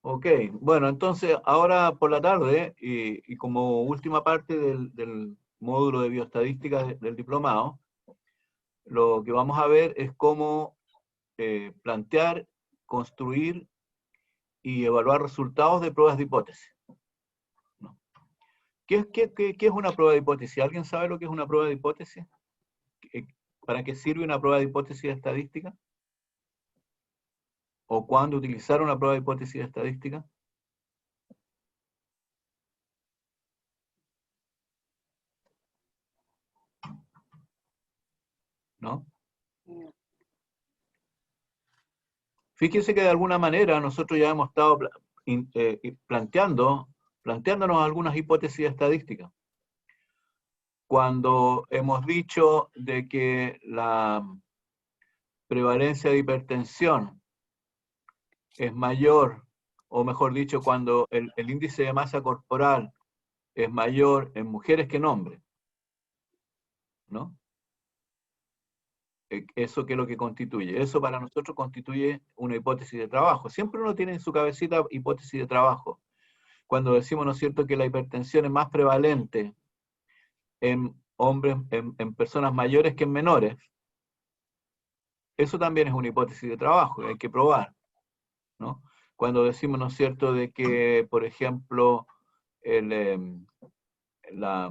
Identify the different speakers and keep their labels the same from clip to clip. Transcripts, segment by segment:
Speaker 1: Ok, bueno, entonces ahora por la tarde, y como última parte del módulo de bioestadística del diplomado, lo que vamos a ver es cómo plantear, construir y evaluar resultados de pruebas de hipótesis, ¿no? ¿Qué es una prueba de hipótesis? ¿Alguien sabe lo que es una prueba de hipótesis? ¿Para qué sirve una prueba de hipótesis estadística? ¿O cuándo utilizar una prueba de hipótesis estadística? ¿No? Fíjense que de alguna manera nosotros ya hemos estado planteándonos algunas hipótesis estadísticas. Cuando hemos dicho de que la prevalencia de hipertensión es mayor, o mejor dicho, cuando el índice de masa corporal es mayor en mujeres que en hombres, ¿no? Eso que es lo que constituye. Eso para nosotros constituye una hipótesis de trabajo. Siempre uno tiene en su cabecita hipótesis de trabajo. Cuando decimos, ¿no es cierto?, que la hipertensión es más prevalente en hombres, en personas mayores que en menores, eso también es una hipótesis de trabajo, hay que probar, ¿no? Cuando decimos, ¿no es cierto?, de que, por ejemplo, el, la,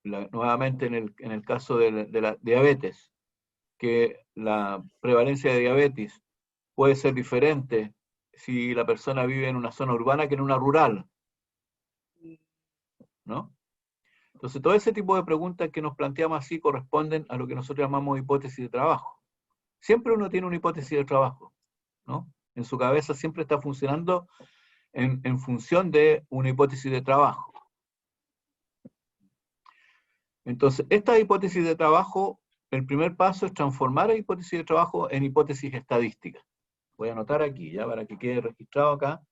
Speaker 1: nuevamente en el caso de la diabetes, que la prevalencia de diabetes puede ser diferente si la persona vive en una zona urbana que en una rural, ¿no? Entonces, todo ese tipo de preguntas que nos planteamos así corresponden a lo que nosotros llamamos hipótesis de trabajo. Siempre uno tiene una hipótesis de trabajo, ¿no? En su cabeza siempre está funcionando en función de una hipótesis de trabajo. Entonces, esta hipótesis de trabajo, el primer paso es transformar la hipótesis de trabajo en hipótesis estadística. Voy a anotar aquí, ya para que quede registrado acá.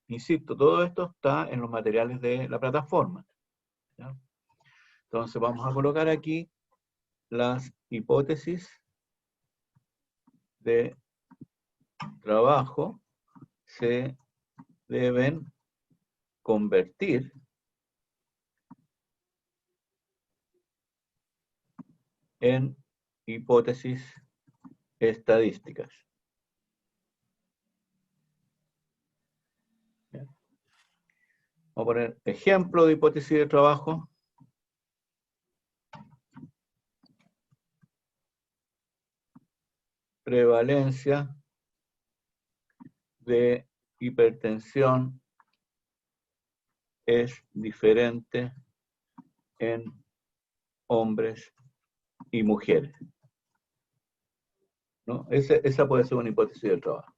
Speaker 1: Insisto, todo esto está en los materiales de la plataforma, ¿ya? Entonces vamos a colocar aquí las hipótesis de trabajo se deben convertir en hipótesis estadísticas. Vamos a poner ejemplo de hipótesis de trabajo. Prevalencia de hipertensión es diferente en hombres y mujeres, ¿no? Esa puede ser una hipótesis de trabajo.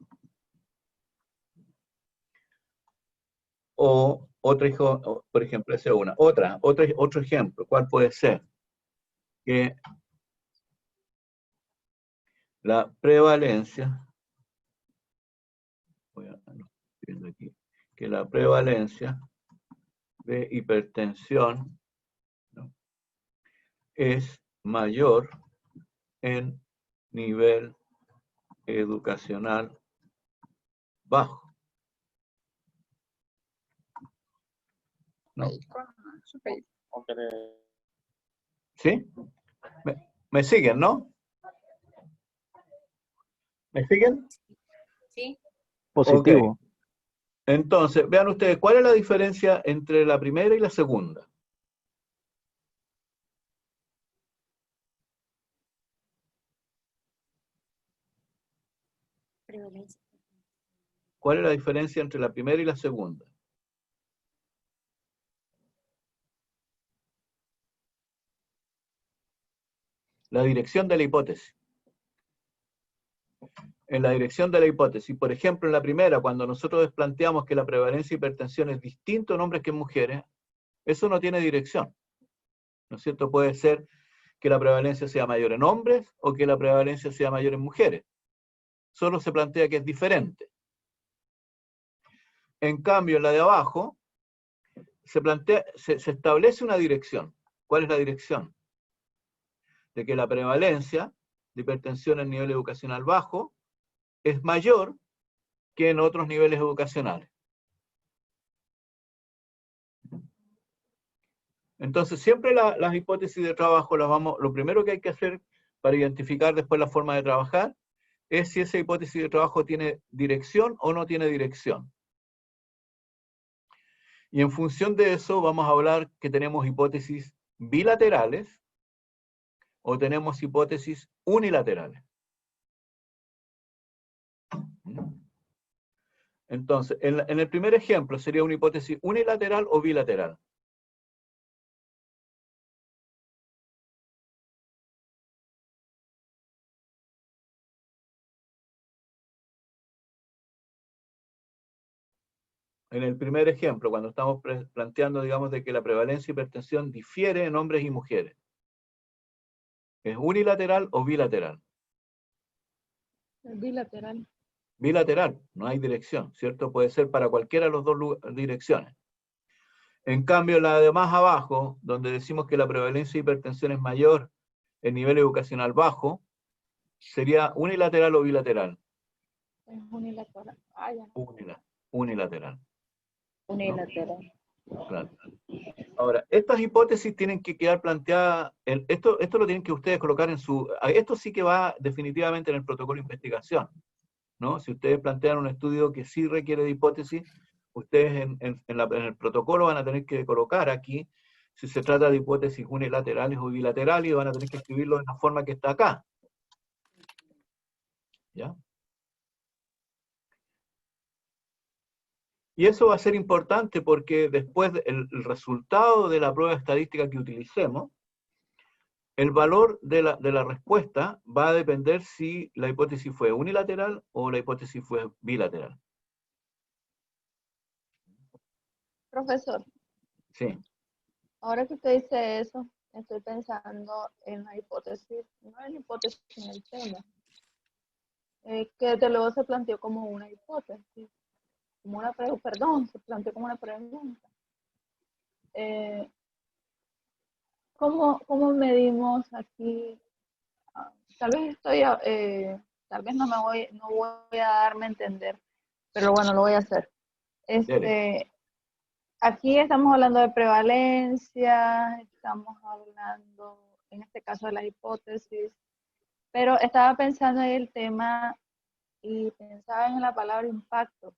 Speaker 1: O otro, por ejemplo, esa es una. Otro ejemplo, ¿cuál puede ser? Que la prevalencia, voy a aquí, que la prevalencia de hipertensión, ¿no?, es mayor en nivel educacional bajo, ¿no? ¿Sí? ¿Me siguen, no? ¿Me siguen?
Speaker 2: Sí.
Speaker 3: Positivo.
Speaker 1: Okay. Entonces, vean ustedes, ¿cuál es la diferencia entre la primera y la segunda?
Speaker 2: Prevalencia.
Speaker 1: ¿Cuál es la diferencia entre la primera y la segunda? La dirección de la hipótesis. En la dirección de la hipótesis, por ejemplo, en la primera, cuando nosotros planteamos que la prevalencia de hipertensión es distinto en hombres que en mujeres, eso no tiene dirección, ¿no es cierto? Puede ser que la prevalencia sea mayor en hombres o que la prevalencia sea mayor en mujeres. Solo se plantea que es diferente. En cambio, en la de abajo, se establece una dirección. ¿Cuál es la dirección? De que la prevalencia de hipertensión en nivel educacional bajo es mayor que en otros niveles educacionales. Entonces, siempre las hipótesis de trabajo lo primero que hay que hacer para identificar después la forma de trabajar es si esa hipótesis de trabajo tiene dirección o no tiene dirección. Y en función de eso vamos a hablar que tenemos hipótesis bilaterales o tenemos hipótesis unilaterales. Entonces, en el primer ejemplo, ¿sería una hipótesis unilateral o bilateral? En el primer ejemplo, cuando estamos planteando, digamos, de que la prevalencia de hipertensión difiere en hombres y mujeres, ¿es unilateral o bilateral?
Speaker 2: Bilateral.
Speaker 1: Bilateral, no hay dirección, ¿cierto? Puede ser para cualquiera de las dos direcciones. En cambio, la de más abajo, donde decimos que la prevalencia de hipertensión es mayor en nivel educacional bajo, ¿sería unilateral o bilateral?
Speaker 2: Es unilateral. Ah, ya.
Speaker 1: Unilateral.
Speaker 2: Unilateral.
Speaker 1: ¿No? Claro. Ahora, estas hipótesis tienen que quedar planteadas, esto lo tienen que ustedes colocar en su, esto sí que va definitivamente en el protocolo de investigación, ¿no? Si ustedes plantean un estudio que sí requiere de hipótesis, ustedes en el protocolo van a tener que colocar aquí si se trata de hipótesis unilaterales o bilaterales y van a tener que escribirlo de la forma que está acá. ¿Ya? Y eso va a ser importante porque después el resultado de la prueba estadística que utilicemos, el valor de la respuesta va a depender si la hipótesis fue unilateral o la hipótesis fue bilateral.
Speaker 2: Profesor,
Speaker 1: Sí.
Speaker 2: ahora que usted dice eso, estoy pensando en la hipótesis, no en la hipótesis, en el tema, que desde luego se planteó como una hipótesis, como una perdón, se planteó como una pregunta. ¿Cómo medimos aquí? Tal vez tal vez no voy a darme a entender, pero bueno, lo voy a hacer. Aquí estamos hablando de prevalencia, estamos hablando, en este caso, de las hipótesis, pero estaba pensando en el tema y pensaba en la palabra impacto.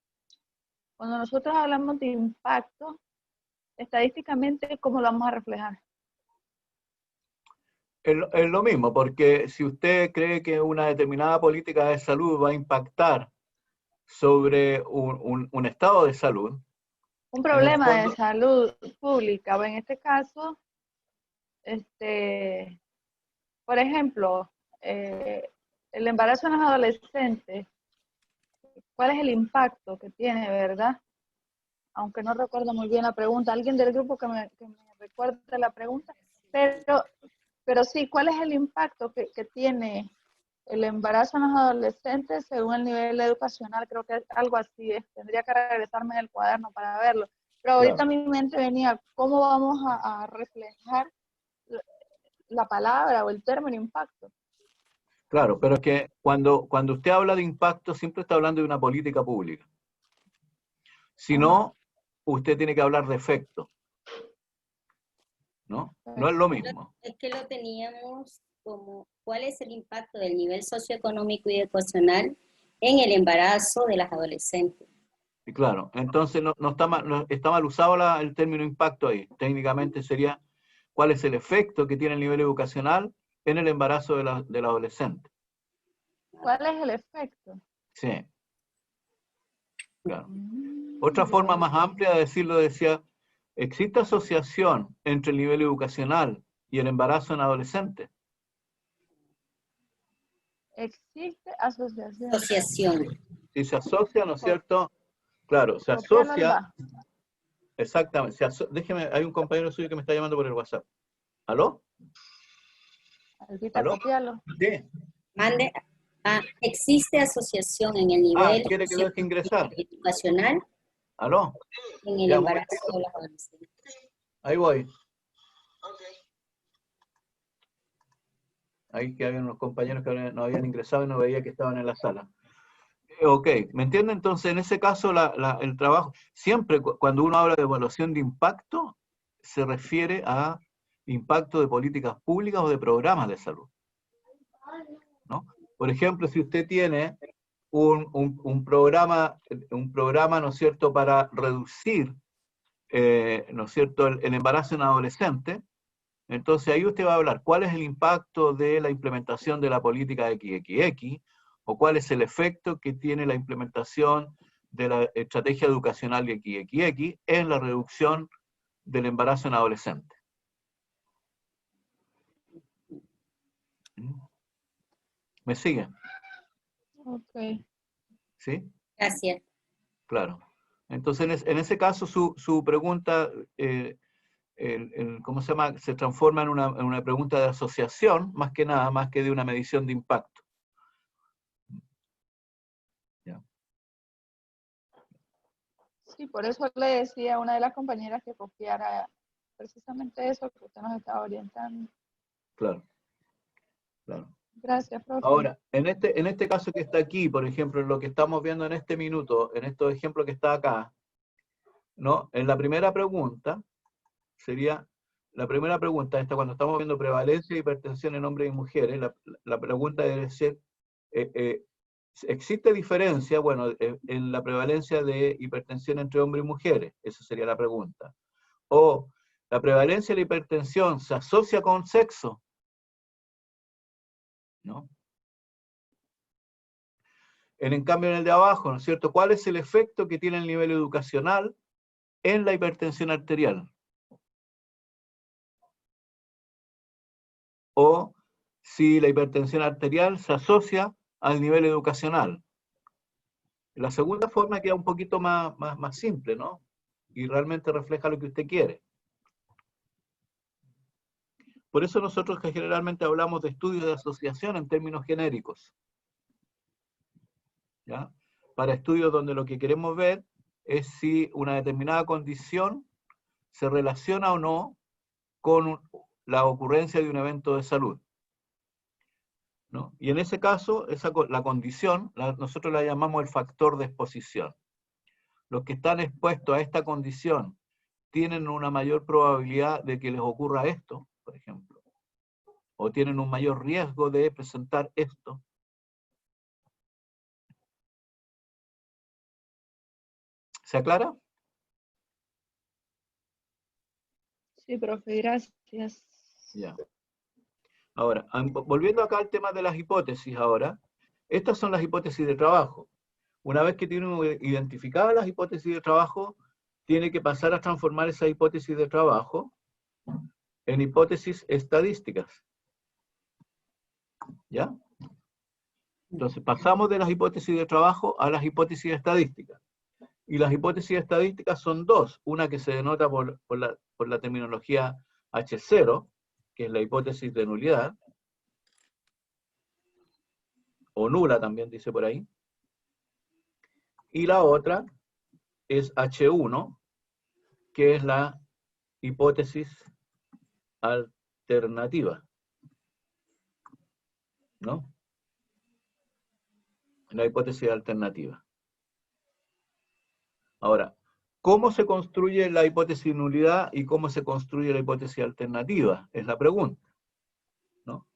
Speaker 2: Cuando nosotros hablamos de impacto, estadísticamente, ¿cómo lo vamos a reflejar?
Speaker 1: Es lo mismo, porque si usted cree que una determinada política de salud va a impactar sobre un estado de salud,
Speaker 2: Un problema de salud pública, o en este caso, por ejemplo, el embarazo en los adolescentes, ¿cuál es el impacto que tiene, verdad? Aunque no recuerdo muy bien la pregunta, alguien del grupo que me recuerde la pregunta, pero sí, ¿cuál es el impacto que tiene el embarazo en los adolescentes según el nivel educacional? Creo que es algo así, tendría que regresarme en el cuaderno para verlo. Pero ahorita a mi mente venía, ¿cómo vamos a reflejar la palabra o el término impacto?
Speaker 1: Claro, pero es que cuando usted habla de impacto, siempre está hablando de una política pública. Si no, usted tiene que hablar de efecto, ¿no? No es lo mismo.
Speaker 3: Es que lo teníamos como, ¿cuál es el impacto del nivel socioeconómico y educacional en el embarazo de las adolescentes?
Speaker 1: Y claro, entonces no está mal usado el término impacto ahí. Técnicamente sería, ¿cuál es el efecto que tiene el nivel educacional en el embarazo del adolescente?
Speaker 2: ¿Cuál es el efecto?
Speaker 1: Sí. Claro. Otra forma más amplia de decirlo decía, ¿existe asociación entre el nivel educacional y el embarazo en adolescentes?
Speaker 2: Existe asociación.
Speaker 3: Asociación.
Speaker 1: Si se asocia, ¿no es cierto? Claro, se
Speaker 2: Copiarlo
Speaker 1: asocia. Exactamente. Déjeme, hay un compañero suyo que me está llamando por el WhatsApp. ¿Aló?
Speaker 2: ¿Algo? Copiarlo.
Speaker 1: Sí.
Speaker 3: Mande. ¿Existe asociación en el nivel
Speaker 1: ¿quiere que lo deje ingresar?
Speaker 3: Educacional?
Speaker 1: ¿Aló?
Speaker 3: En el embarazo de las adolescentes.
Speaker 1: Ahí voy. Ahí que había unos compañeros que no habían ingresado y no veía que estaban en la sala. Ok, ¿me entiende? Entonces, en ese caso, el trabajo, siempre cuando uno habla de evaluación de impacto, se refiere a impacto de políticas públicas o de programas de salud, ¿no? Por ejemplo, si usted tiene un programa, ¿no es cierto?, para reducir, ¿no es cierto?, el embarazo en adolescente, entonces ahí usted va a hablar cuál es el impacto de la implementación de la política XXX, o cuál es el efecto que tiene la implementación de la estrategia educacional de XXX en la reducción del embarazo en adolescente. ¿Me siguen?
Speaker 2: Ok.
Speaker 1: ¿Sí?
Speaker 3: Gracias.
Speaker 1: Claro. Entonces, en ese caso, su pregunta, ¿cómo se llama?, se transforma en una pregunta de asociación, más que nada, más que de una medición de impacto. ¿Ya?
Speaker 2: Sí, por eso le decía a una de las compañeras que copiara precisamente eso que usted nos estaba orientando.
Speaker 1: Claro. Claro.
Speaker 2: Gracias, profe.
Speaker 1: Ahora, en este caso que está aquí, por ejemplo, en lo que estamos viendo en este minuto, en estos ejemplos que está acá, ¿no? En la primera pregunta, sería, la primera pregunta, esta cuando estamos viendo prevalencia de hipertensión en hombres y mujeres, la pregunta debe ser, ¿existe diferencia, bueno, en la prevalencia de hipertensión entre hombres y mujeres? Esa sería la pregunta. O, ¿la prevalencia de la hipertensión se asocia con sexo? ¿No? En cambio, en el de abajo, ¿no es cierto?, ¿cuál es el efecto que tiene el nivel educacional en la hipertensión arterial? O si la hipertensión arterial se asocia al nivel educacional. La segunda forma queda un poquito más simple, ¿no? Y realmente refleja lo que usted quiere. Por eso nosotros que generalmente hablamos de estudios de asociación en términos genéricos, ¿ya? Para estudios donde lo que queremos ver es si una determinada condición se relaciona o no con la ocurrencia de un evento de salud, ¿no? Y en ese caso, la condición, nosotros la llamamos el factor de exposición. Los que están expuestos a esta condición tienen una mayor probabilidad de que les ocurra esto, por ejemplo, o tienen un mayor riesgo de presentar esto. ¿Se aclara?
Speaker 2: Sí, profe, gracias.
Speaker 1: Ya. Ahora, volviendo acá al tema de las hipótesis ahora, estas son las hipótesis de trabajo. Una vez que tiene identificadas las hipótesis de trabajo, tiene que pasar a transformar esa hipótesis de trabajo en hipótesis estadísticas. ¿Ya? Entonces pasamos de las hipótesis de trabajo a las hipótesis estadísticas. Y las hipótesis estadísticas son dos. Una que se denota por la terminología H0, que es la hipótesis de nulidad, o nula también dice por ahí. Y la otra es H1, que es la hipótesis alternativa, ¿no? La hipótesis alternativa. Ahora, ¿cómo se construye la hipótesis de nulidad y cómo se construye la hipótesis alternativa? Es la pregunta, ¿no?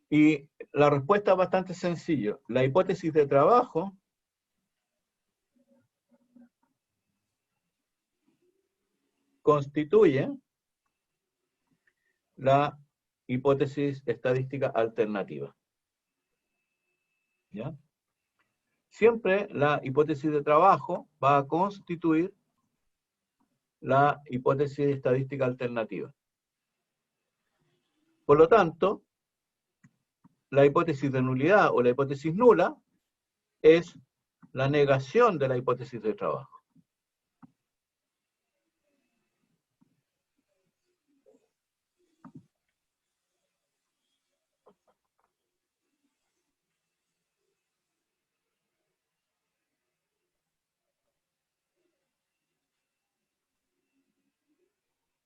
Speaker 1: Y la respuesta es bastante sencilla. La hipótesis de trabajo constituye la hipótesis estadística alternativa. ¿Ya? Siempre la hipótesis de trabajo va a constituir la hipótesis estadística alternativa. Por lo tanto, la hipótesis de nulidad o la hipótesis nula es la negación de la hipótesis de trabajo.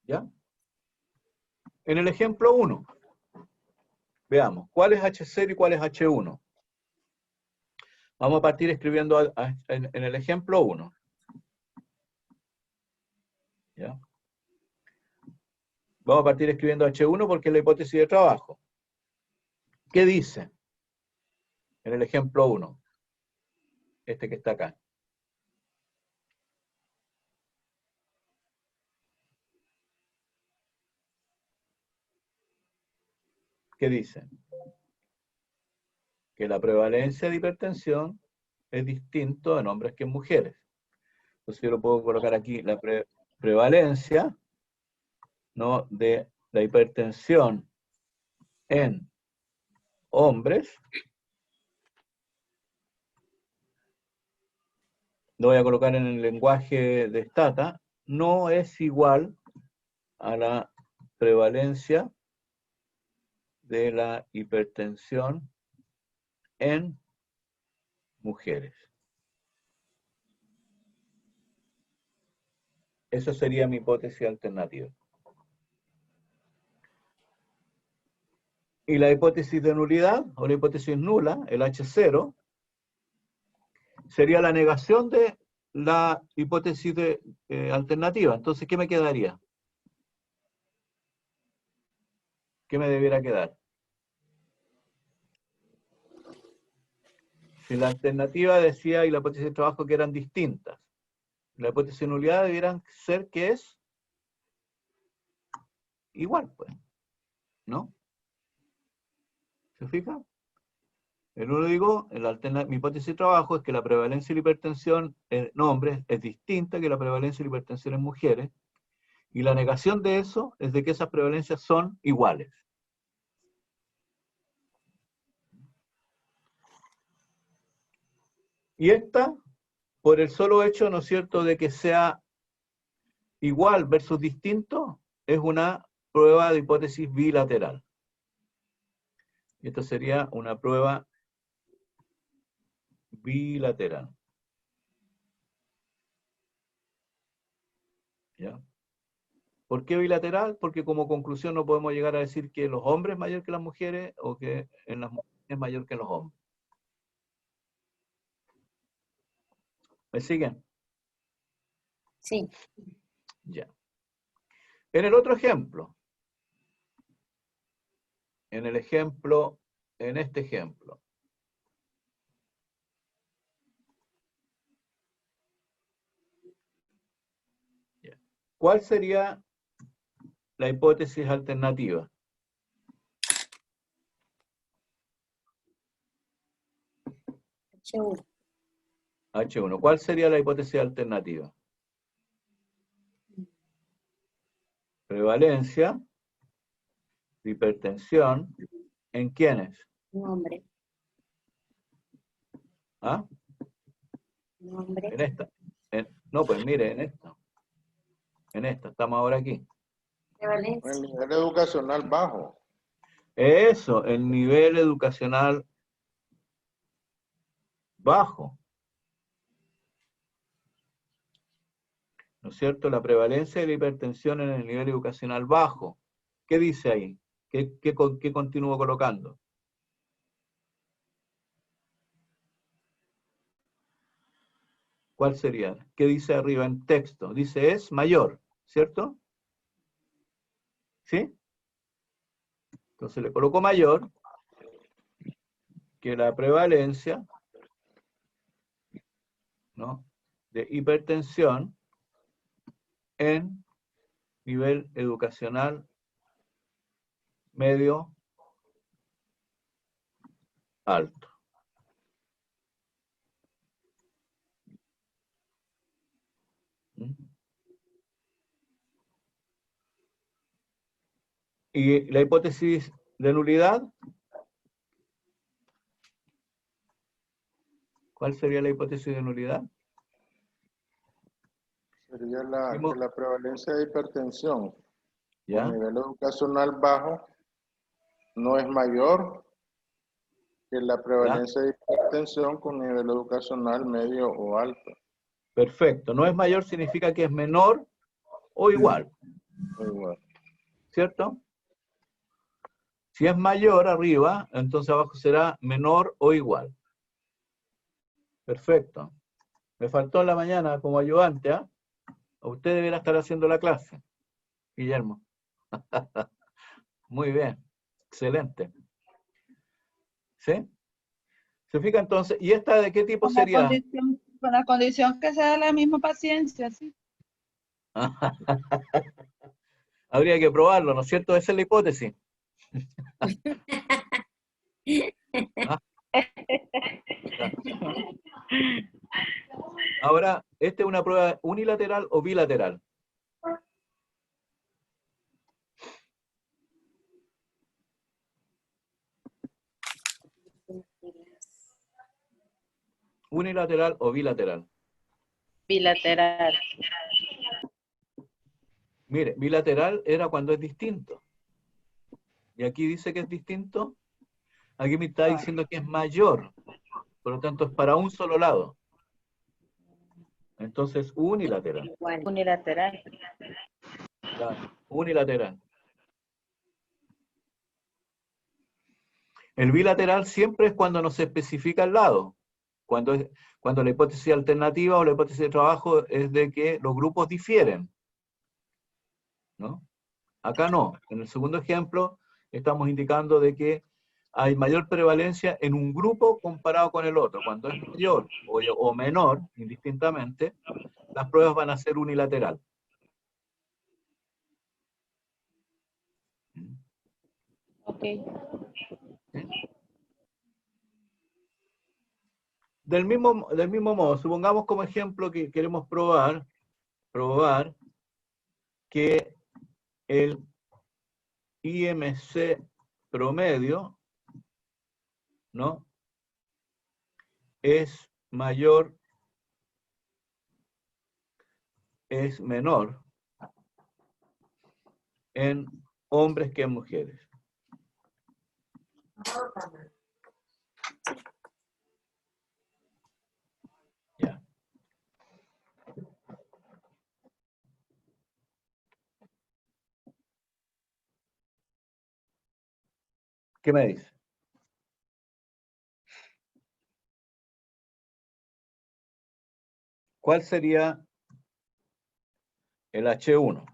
Speaker 1: ¿Ya? En el ejemplo 1, veamos, ¿cuál es H0 y cuál es H1? Vamos a partir escribiendo en el ejemplo 1. ¿Ya? Vamos a partir escribiendo H1 porque es la hipótesis de trabajo. ¿Qué dice? En el ejemplo 1. Este que está acá. ¿Qué dice? Que la prevalencia de hipertensión es distinto en hombres que en mujeres. Entonces yo lo puedo colocar aquí, la prevalencia, ¿no?, de la hipertensión en hombres, lo voy a colocar en el lenguaje de Stata, no es igual a la prevalencia de la hipertensión en mujeres. Esa sería mi hipótesis alternativa. Y la hipótesis de nulidad, o la hipótesis nula, el H0, sería la negación de la hipótesis alternativa. Entonces, ¿qué me quedaría? ¿Qué me debiera quedar? Si la alternativa decía y la hipótesis de trabajo que eran distintas, la hipótesis de nulidad debieran ser que es igual, pues, ¿no? ¿Se fija? El uno digo, mi hipótesis de trabajo es que la prevalencia de la hipertensión en hombres es distinta que la prevalencia de la hipertensión en mujeres, y la negación de eso es de que esas prevalencias son iguales. Y esta, por el solo hecho, ¿no es cierto?, de que sea igual versus distinto, es una prueba de hipótesis bilateral. Y esta sería una prueba bilateral. ¿Ya? ¿Por qué bilateral? Porque como conclusión no podemos llegar a decir que los hombres es mayor que las mujeres o que en las mujeres es mayor que los hombres. ¿Me siguen?
Speaker 3: Sí.
Speaker 1: Ya. En el otro ejemplo, en este ejemplo, ya, ¿cuál sería la hipótesis alternativa?
Speaker 3: H1.
Speaker 1: H1. ¿Cuál sería la hipótesis alternativa? Prevalencia de hipertensión ¿en quiénes?
Speaker 3: Un hombre.
Speaker 1: ¿Ah?
Speaker 3: Un hombre.
Speaker 1: En esta. No, pues mire, en esta. En esta, estamos ahora aquí.
Speaker 3: Prevalencia.
Speaker 4: El nivel educacional bajo.
Speaker 1: Eso, el nivel educacional bajo. ¿No es cierto? La prevalencia de la hipertensión en el nivel educacional bajo. ¿Qué dice ahí? ¿Qué continúo colocando? ¿Cuál sería? ¿Qué dice arriba en texto? Dice es mayor, ¿cierto? ¿Sí? Entonces le coloco mayor que la prevalencia, ¿no?, de hipertensión en nivel educacional medio alto. ¿Mm? ¿Y la hipótesis de nulidad? ¿Cuál sería la hipótesis de nulidad?
Speaker 4: Sería que la prevalencia de hipertensión
Speaker 1: ¿Ya?
Speaker 4: con nivel educacional bajo no es mayor que la prevalencia de hipertensión con nivel educacional medio o alto.
Speaker 1: Perfecto. No es mayor significa que es menor o igual.
Speaker 4: Igual.
Speaker 1: ¿Cierto? Si es mayor arriba, entonces abajo será menor o igual. Perfecto. Me faltó en la mañana como ayudante, ¿ah? Usted deberá estar haciendo la clase, Guillermo. Muy bien, excelente. ¿Sí? ¿Se fija entonces? ¿Y esta de qué tipo sería?
Speaker 2: Con la condición que sea la misma paciencia, sí.
Speaker 1: Habría que probarlo, ¿no es cierto? Esa es la hipótesis. ¿Ah? Ya. Ahora, ¿esta es una prueba unilateral o bilateral? ¿Unilateral o bilateral?
Speaker 2: Bilateral.
Speaker 1: Mire, bilateral era cuando es distinto. Y aquí dice que es distinto. Aquí me está diciendo que es mayor. Por lo tanto, es para un solo lado. Entonces, unilateral.
Speaker 3: Igual.
Speaker 2: Unilateral.
Speaker 1: Claro, unilateral. El bilateral siempre es cuando no se especifica el lado. Cuando la hipótesis alternativa o la hipótesis de trabajo es de que los grupos difieren, ¿no? Acá no. En el segundo ejemplo estamos indicando de que hay mayor prevalencia en un grupo comparado con el otro. Cuando es mayor o menor, indistintamente, las pruebas van a ser unilateral.
Speaker 2: Ok.
Speaker 1: ¿Sí? Del mismo modo, supongamos como ejemplo que queremos probar que el IMC promedio, ¿no?, es menor en hombres que en mujeres. Ya. ¿Qué me dice? ¿Cuál sería el H1?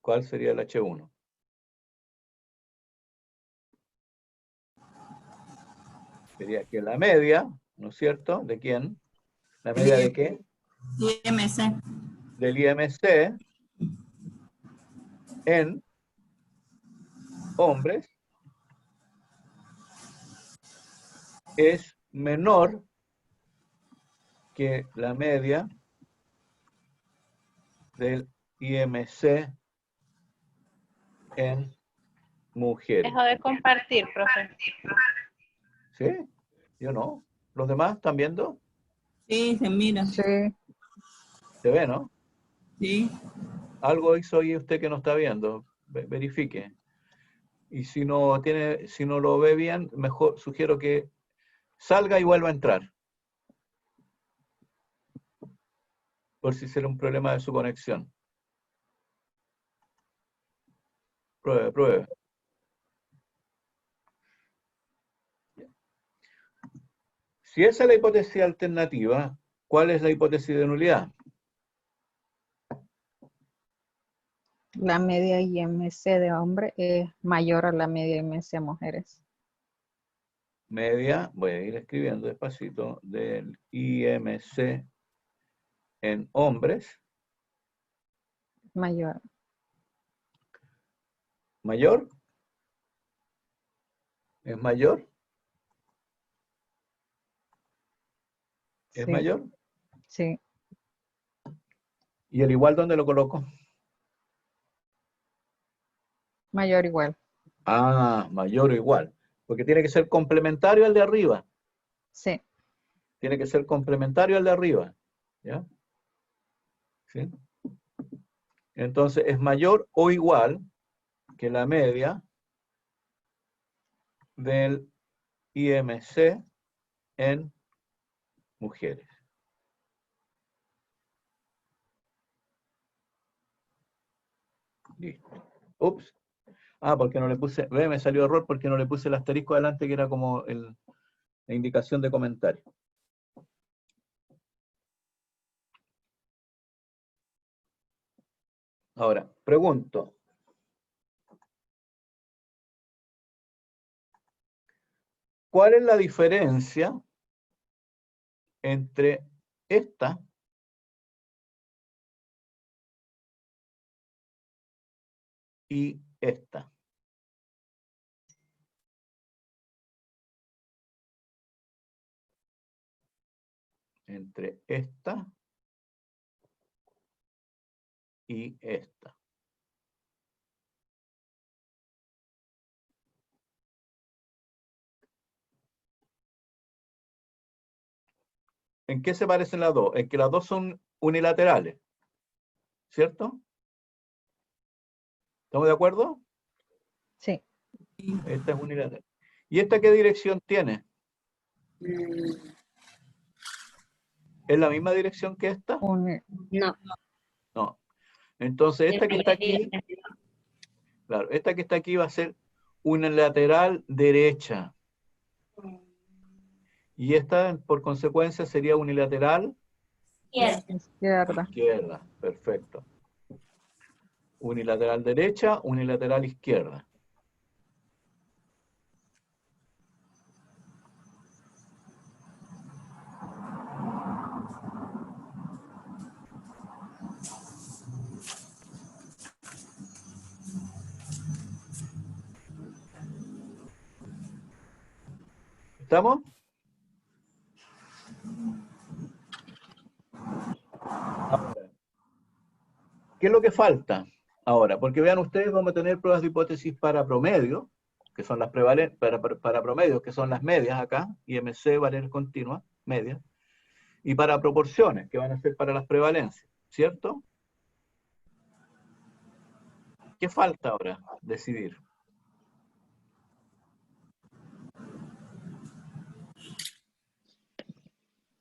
Speaker 1: ¿Cuál sería el H1? Sería que la media, ¿no es cierto? ¿De quién? ¿La media de qué?
Speaker 5: IMC.
Speaker 1: Del IMC en hombres es menor que la media del IMC en mujeres.
Speaker 2: Dejo de compartir, profe.
Speaker 1: ¿Sí? Yo no. ¿Los demás están viendo?
Speaker 5: Sí, se mira.
Speaker 2: Sí.
Speaker 1: Se ve, ¿no?
Speaker 5: Sí.
Speaker 1: Algo hizo ahí usted que no está viendo. Verifique. Y si no lo ve bien, mejor sugiero que salga y vuelva a entrar. Por si será un problema de su conexión. Pruebe. Si esa es la hipótesis alternativa, ¿cuál es la hipótesis de nulidad?
Speaker 6: La media IMC de hombre es mayor a la media IMC de mujeres.
Speaker 1: Media, voy a ir escribiendo despacito, del IMC en hombres.
Speaker 6: Mayor.
Speaker 1: ¿Mayor? ¿Es mayor? ¿Es
Speaker 6: Sí.
Speaker 1: mayor?
Speaker 6: Sí.
Speaker 1: ¿Y el igual dónde lo coloco?
Speaker 6: Mayor igual.
Speaker 1: Ah, mayor o igual. Porque tiene que ser complementario al de arriba.
Speaker 6: Sí.
Speaker 1: Tiene que ser complementario al de arriba. ¿Ya? ¿Sí? Entonces es mayor o igual que la media del IMC en mujeres. Listo. Ups. Ah, porque no le puse, ve, me salió error porque no le puse el asterisco adelante que era como el e indicación de comentario. Ahora, pregunto. ¿Cuál es la diferencia entre esta y esta? Entre esta y esta. ¿En qué se parecen las dos? En que las dos son unilaterales, ¿cierto? ¿Estamos de acuerdo?
Speaker 6: Sí.
Speaker 1: Esta es unilateral. ¿Y esta qué dirección tiene? ¿Es la misma dirección que esta?
Speaker 3: No.
Speaker 1: No. Entonces, esta que está aquí, claro, esta que está aquí va a ser unilateral derecha. Y esta, por consecuencia, sería unilateral
Speaker 6: Izquierda.
Speaker 1: izquierda. Perfecto. Unilateral derecha, unilateral izquierda. ¿Estamos? Ahora, ¿qué es lo que falta? Ahora, porque vean ustedes, vamos a tener pruebas de hipótesis para promedio, que son las prevalentes, para promedios, que son las medias acá, IMC, variar continua, media, y para proporciones, que van a ser para las prevalencias, ¿cierto? ¿Qué falta ahora decidir?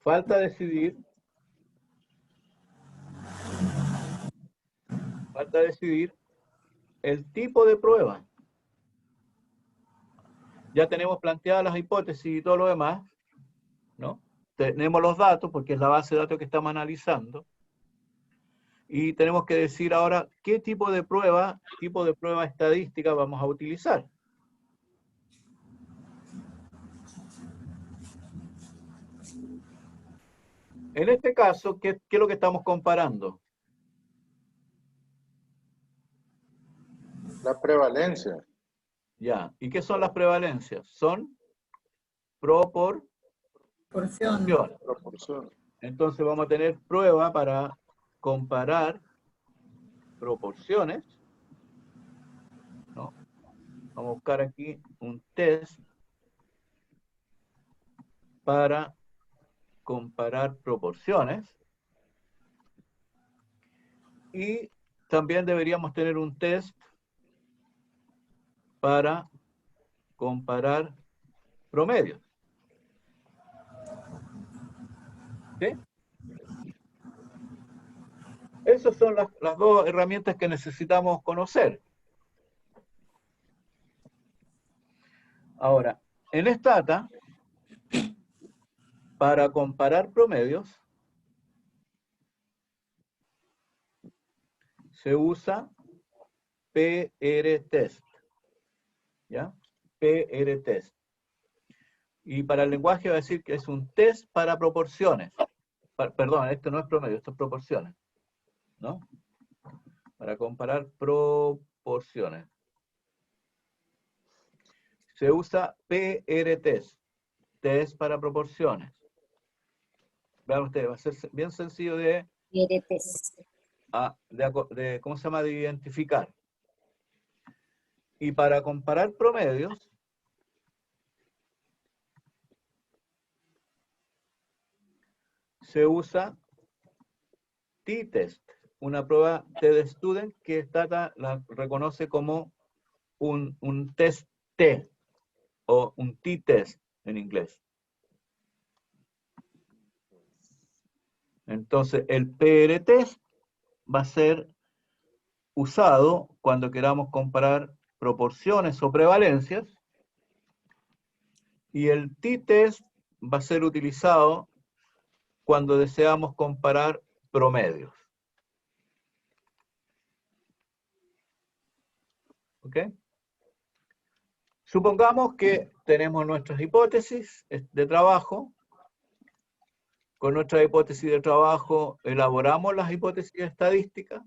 Speaker 1: Falta decidir el tipo de prueba. Ya tenemos planteadas las hipótesis y todo lo demás, ¿no? Tenemos los datos, porque es la base de datos que estamos analizando, y tenemos que decir ahora qué tipo de prueba estadística vamos a utilizar. En este caso, ¿qué es lo que estamos comparando?
Speaker 4: La prevalencia.
Speaker 1: Ya. ¿Y qué son las prevalencias? Son proporciones.
Speaker 4: Proporción.
Speaker 1: Entonces vamos a tener prueba para comparar proporciones, ¿no? Vamos a buscar aquí un test para comparar proporciones. Y también deberíamos tener un test para comparar promedios. ¿Sí? Esas son las dos herramientas que necesitamos conocer. Ahora, en Stata, para comparar promedios, se usa PR-test. ¿Ya? PR-test. Y para el lenguaje va a decir que es un test para proporciones. Perdón, esto no es promedio, esto es proporciones, ¿no? Para comparar proporciones. Se usa PR-test, test para proporciones. Vean ustedes, va a ser bien sencillo ¿cómo se llama? De identificar. Y para comparar promedios, se usa t-test, una prueba t-student que Stata la reconoce como un test T o un t-test en inglés. Entonces, el PR-test va a ser usado cuando queramos comparar proporciones o prevalencias, y el t-test va a ser utilizado cuando deseamos comparar promedios. ¿Ok? Supongamos que tenemos nuestras hipótesis de trabajo. Con nuestra hipótesis de trabajo elaboramos las hipótesis estadísticas.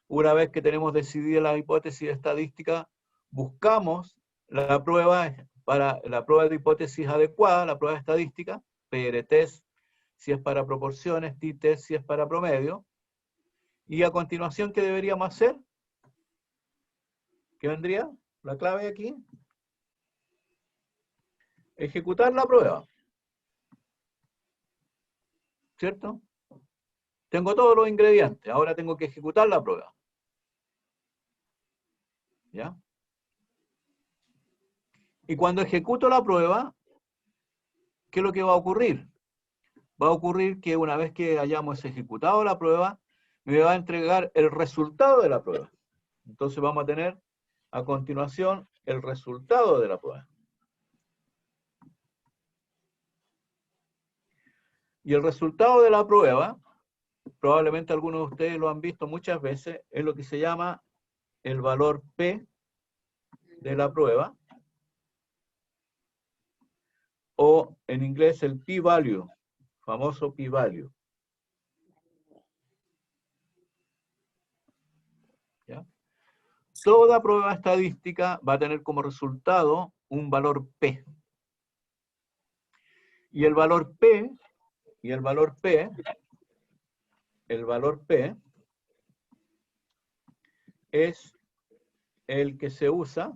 Speaker 1: Una vez que tenemos decidida la hipótesis estadística, buscamos la prueba para la prueba de hipótesis adecuada, la prueba estadística, PR-test si es para proporciones, t-test si es para promedio. Y a continuación, ¿qué deberíamos hacer? ¿Qué vendría? La clave aquí. Ejecutar la prueba. ¿Cierto? Tengo todos los ingredientes, ahora tengo que ejecutar la prueba. ¿Ya? Y cuando ejecuto la prueba, ¿qué es lo que va a ocurrir? Va a ocurrir que una vez que hayamos ejecutado la prueba, me va a entregar el resultado de la prueba. Entonces vamos a tener a continuación el resultado de la prueba. Y el resultado de la prueba, probablemente algunos de ustedes lo han visto muchas veces, es lo que se llama el valor P de la prueba, o en inglés el p-value, famoso p-value. ¿Ya? Toda prueba estadística va a tener como resultado un valor P. Y el valor P, el valor P es el que se usa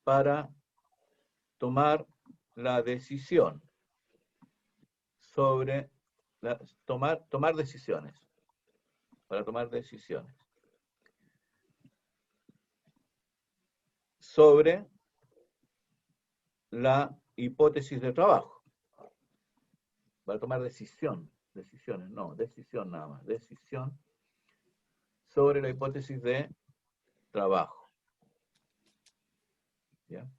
Speaker 1: para tomar la decisión sobre tomar decisiones, para tomar decisiones sobre la hipótesis de trabajo, para tomar decisión nada más, decisión sobre la hipótesis de trabajo. ¿Ya?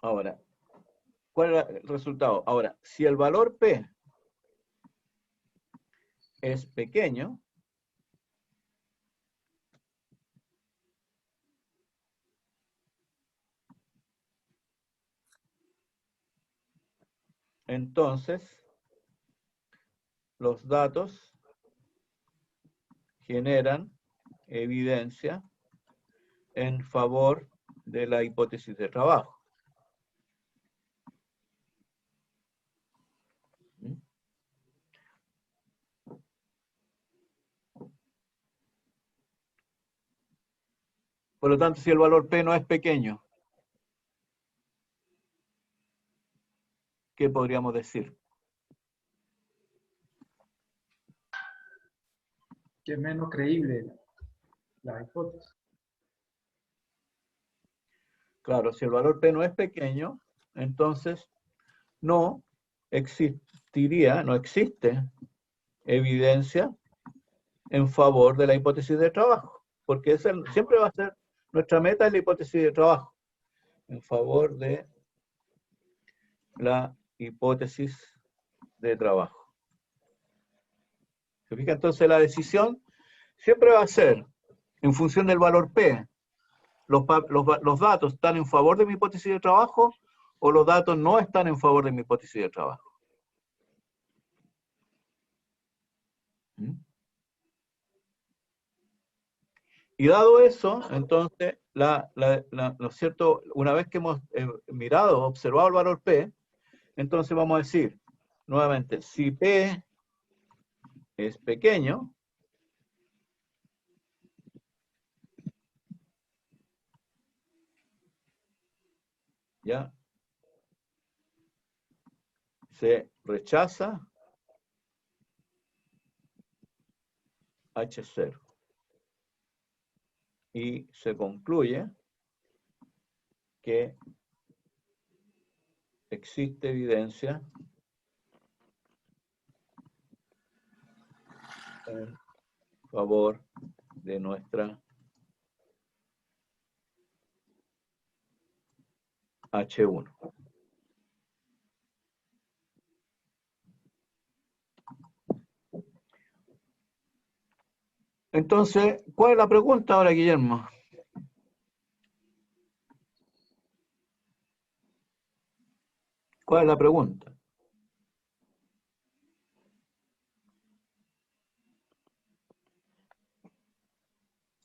Speaker 1: Ahora, ¿cuál es el resultado? Ahora, si el valor P es pequeño, entonces los datos generan evidencia en favor de la hipótesis de trabajo. Por lo tanto, si el valor P no es pequeño, ¿qué podríamos decir?
Speaker 7: Que es menos creíble la hipótesis.
Speaker 1: Claro, si el valor P no es pequeño, entonces no existe evidencia en favor de la hipótesis de trabajo, porque siempre va a ser nuestra meta, es la hipótesis de trabajo, en favor de la hipótesis de trabajo. ¿Se fija? Entonces la decisión siempre va a ser en función del valor P. Los datos están en favor de mi hipótesis de trabajo o los datos no están en favor de mi hipótesis de trabajo. ¿Mm? Y dado eso, entonces, ¿no es cierto? Una vez que hemos mirado, observado el valor P, entonces vamos a decir, nuevamente, si P es pequeño, ¿ya? Se rechaza H0. Y se concluye que existe evidencia en favor de nuestra H1. Entonces, ¿cuál es la pregunta ahora, Guillermo? ¿Cuál es la pregunta?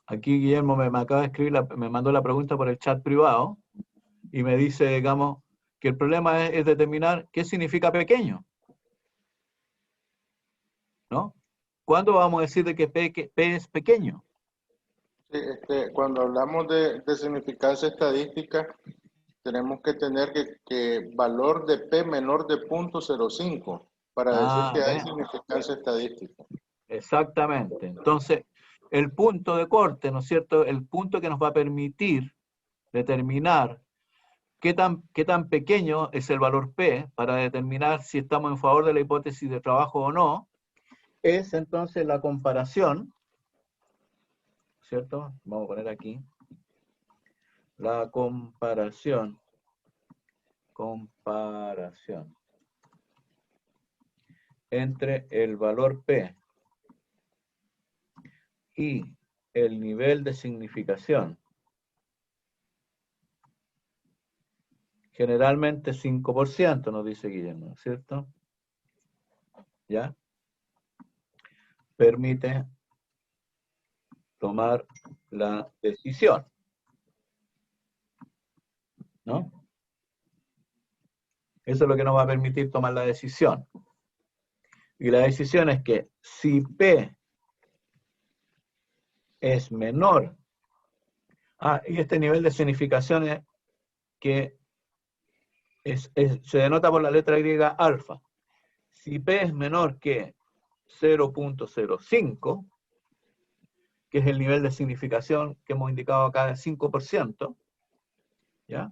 Speaker 1: Aquí Guillermo me acaba de escribir, me mandó la pregunta por el chat privado y me dice, digamos, que el problema es determinar qué significa pequeño. ¿No? ¿Cuándo vamos a decir de que P es pequeño?
Speaker 4: Sí, cuando hablamos de significancia estadística, tenemos que tener que valor de P menor de 0.05 para decir que hay
Speaker 1: Bien.
Speaker 4: significancia estadística.
Speaker 1: Exactamente. Entonces, el punto de corte, ¿no es cierto? El punto que nos va a permitir determinar qué tan pequeño es el valor P para determinar si estamos en favor de la hipótesis de trabajo o no, es entonces la comparación, ¿cierto? Vamos a poner aquí. La comparación entre el valor P y el nivel de significación, generalmente 5%, nos dice Guillermo, ¿cierto? ¿Ya? Permite tomar la decisión, ¿no? Eso es lo que nos va a permitir tomar la decisión. Y la decisión es que si P es menor, y este nivel de significación es que se denota por la letra griega alfa. Si P es menor que 0.05, que es el nivel de significación que hemos indicado acá de 5%, ¿ya?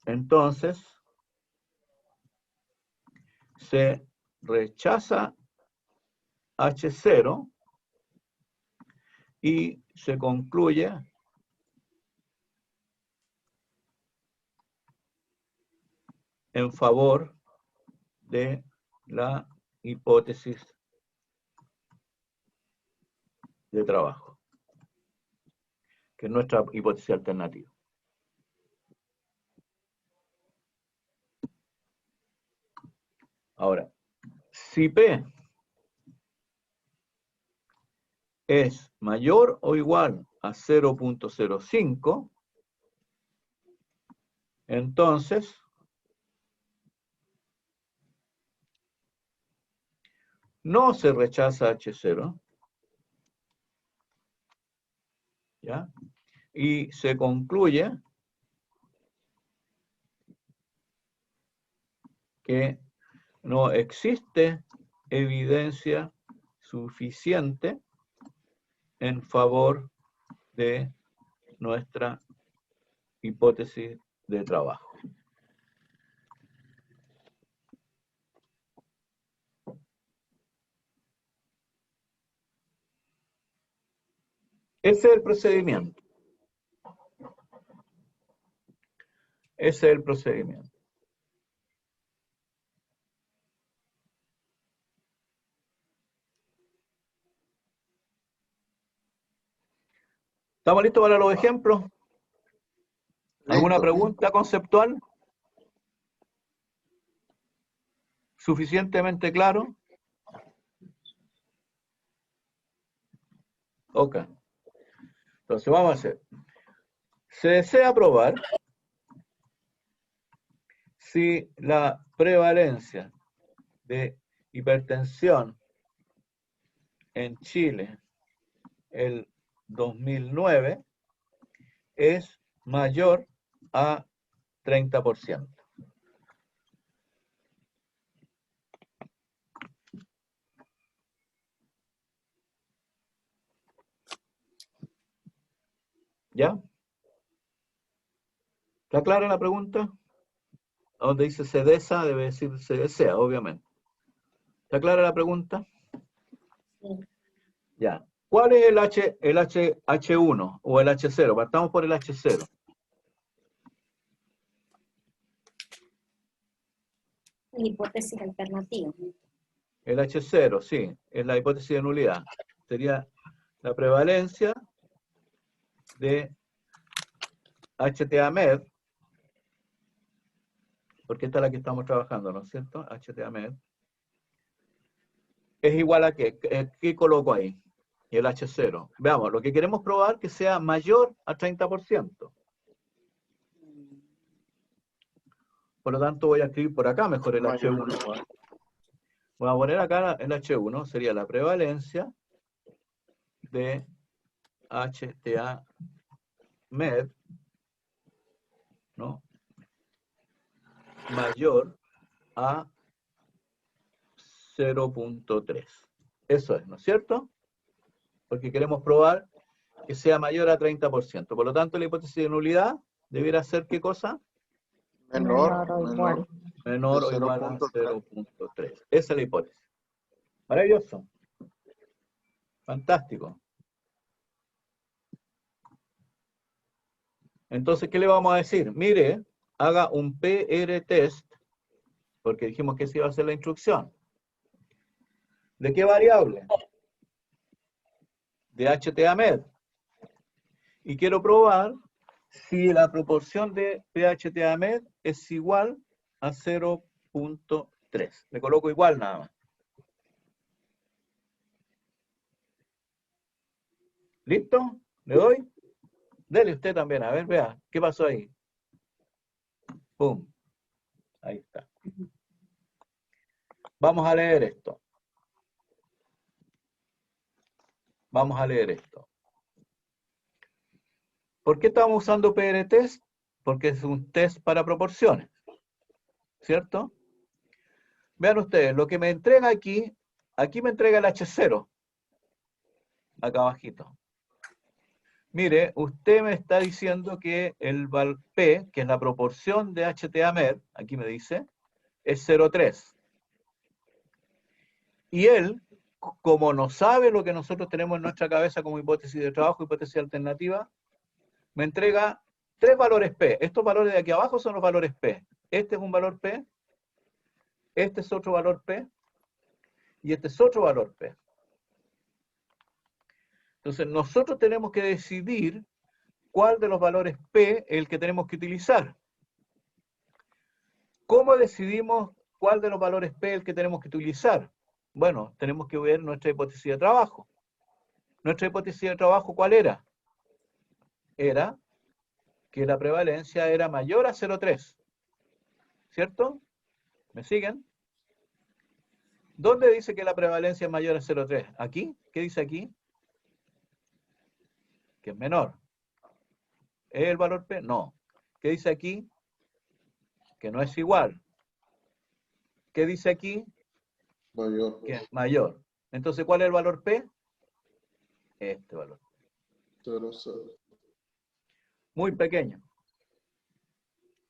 Speaker 1: Entonces, se rechaza H0 y se concluye en favor de la hipótesis de trabajo, que es nuestra hipótesis alternativa. Ahora, si P es mayor o igual a 0.05, entonces no se rechaza H0, ¿ya? Y se concluye que no existe evidencia suficiente en favor de nuestra hipótesis de trabajo. Ese es el procedimiento. Ese es el procedimiento. ¿Estamos listos para los ejemplos? ¿Alguna pregunta conceptual? ¿Suficientemente claro? Ok. Entonces vamos a hacer. Se desea probar si la prevalencia de hipertensión en Chile el 2009 es mayor a 30%. ¿Ya? ¿Está clara la pregunta? Donde dice se debe decir se desea, obviamente. ¿Está clara la pregunta?
Speaker 3: Sí.
Speaker 1: Ya. ¿Cuál es el H1 o el H0? Partamos por el H0.
Speaker 3: La hipótesis alternativa.
Speaker 1: El H0, sí, es la hipótesis de nulidad. Sería la prevalencia de HTA-MED, porque esta es la que estamos trabajando, ¿no es cierto? HTA-MED. Es igual a ¿qué? ¿Qué coloco ahí? El H0. Veamos, lo que queremos probar que sea mayor a 30%. Por lo tanto, voy a escribir por acá mejor el
Speaker 4: Mayor
Speaker 1: H1.
Speaker 4: o igual.
Speaker 1: Voy a poner acá el H1, sería la prevalencia de HTA-MED, ¿no? Mayor a 0.3. Eso es, ¿no es cierto? Porque queremos probar que sea mayor a 30%. Por lo tanto, la hipótesis de nulidad debiera ser ¿qué cosa?
Speaker 4: Menor
Speaker 6: o igual.
Speaker 1: Menor
Speaker 4: de
Speaker 1: o igual a
Speaker 4: 0.3.
Speaker 1: 0.3. Esa es la hipótesis. Maravilloso. Fantástico. Entonces, ¿qué le vamos a decir? Mire, haga un PR test, porque dijimos que esa iba a ser la instrucción. ¿De qué variable? De HTA-MED. Y quiero probar si la proporción de PHTA-MED es igual a 0.3. Le coloco igual nada más. ¿Listo? ¿Le doy? Dele usted también, a ver, vea, ¿qué pasó ahí? ¡Pum! Ahí está. Vamos a leer esto. Vamos a leer esto. ¿Por qué estamos usando PR-test? Porque es un test para proporciones, ¿cierto? Vean ustedes, lo que me entrega aquí me entrega el H0, acá abajito. Mire, usted me está diciendo que el P, que es la proporción de HTA-MED, aquí me dice, es 0,3. Y él, como no sabe lo que nosotros tenemos en nuestra cabeza como hipótesis de trabajo, hipótesis alternativa, me entrega 3 valores P. Estos valores de aquí abajo son los valores P. Este es un valor P, este es otro valor P, y este es otro valor P. Entonces, nosotros tenemos que decidir cuál de los valores P es el que tenemos que utilizar. ¿Cómo decidimos cuál de los valores P es el que tenemos que utilizar? Bueno, tenemos que ver nuestra hipótesis de trabajo. ¿Nuestra hipótesis de trabajo cuál era? Era que la prevalencia era mayor a 0,3. ¿Cierto? ¿Me siguen? ¿Dónde dice que la prevalencia es mayor a 0,3? ¿Aquí? ¿Qué dice aquí? Que es menor. ¿Es el valor P? No. ¿Qué dice aquí? Que no es igual. ¿Qué dice aquí?
Speaker 4: Mayor.
Speaker 1: Que es mayor. Entonces, ¿cuál es el valor P? Este valor.
Speaker 4: 0,0.
Speaker 1: Muy pequeño.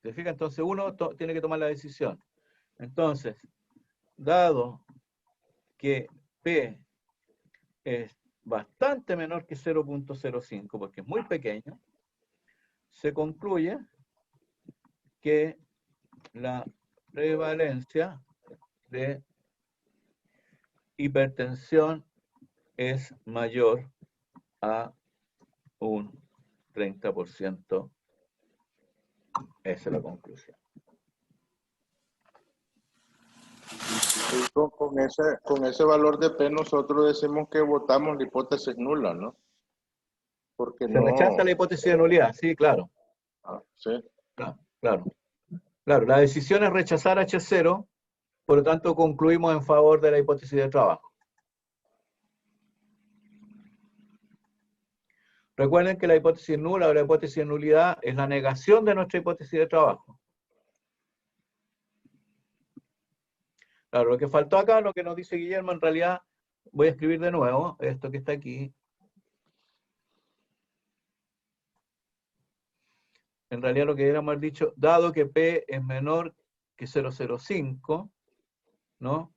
Speaker 1: ¿Te fijas? Entonces uno tiene que tomar la decisión. Entonces, dado que P es bastante menor que 0.05, porque es muy pequeño, se concluye que la prevalencia de hipertensión es mayor a un 30%. Esa es la conclusión.
Speaker 4: Y con ese valor de P nosotros decimos que votamos la hipótesis nula, ¿no? Porque
Speaker 1: Se
Speaker 4: no...
Speaker 1: rechaza la hipótesis de nulidad, sí, claro.
Speaker 4: sí.
Speaker 1: Claro. La decisión es rechazar H0, por lo tanto concluimos en favor de la hipótesis de trabajo. Recuerden que la hipótesis nula o la hipótesis de nulidad es la negación de nuestra hipótesis de trabajo. Claro, lo que faltó acá, lo que nos dice Guillermo, en realidad, voy a escribir de nuevo, esto que está aquí. En realidad lo que deberíamos haber dicho, dado que P es menor que 0,05, ¿no?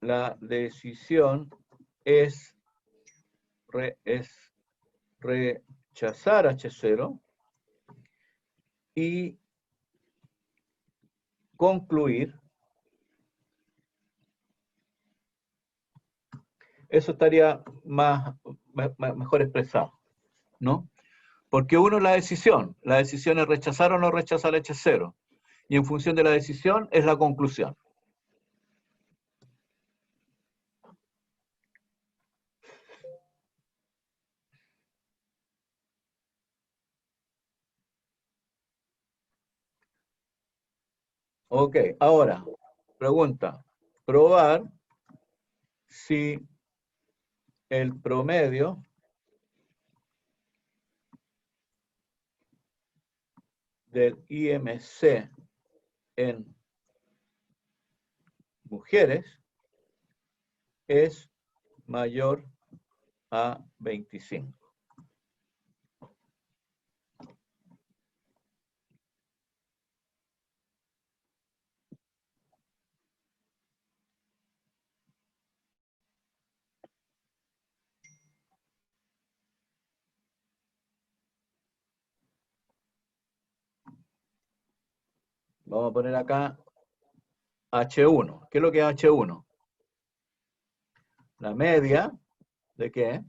Speaker 1: la decisión es rechazar H0 y concluir. Eso estaría mejor expresado, ¿no? Porque uno es la decisión es rechazar o no rechazar H0, y en función de la decisión es la conclusión. Ok, ahora, pregunta, probar si el promedio del IMC en mujeres es mayor a 25. Vamos a poner acá H1. ¿Qué es lo que es H1? La media ¿de qué?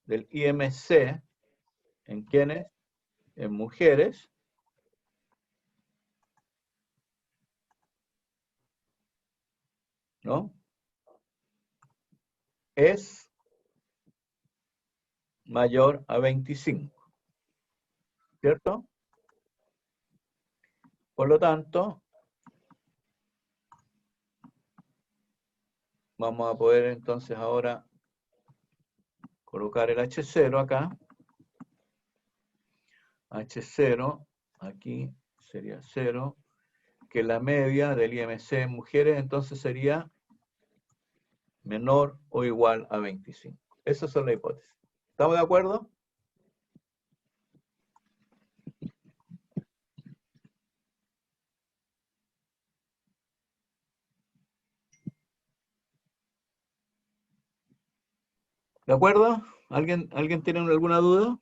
Speaker 1: Del IMC en quiénes? En mujeres. ¿No? Es mayor a 25. ¿Cierto? Por lo tanto, vamos a poder entonces ahora colocar el H0 acá. H0, aquí sería 0, que la media del IMC en mujeres entonces sería menor o igual a 25. Esas son las hipótesis. ¿Estamos de acuerdo? ¿De acuerdo? ¿Alguien tiene alguna duda?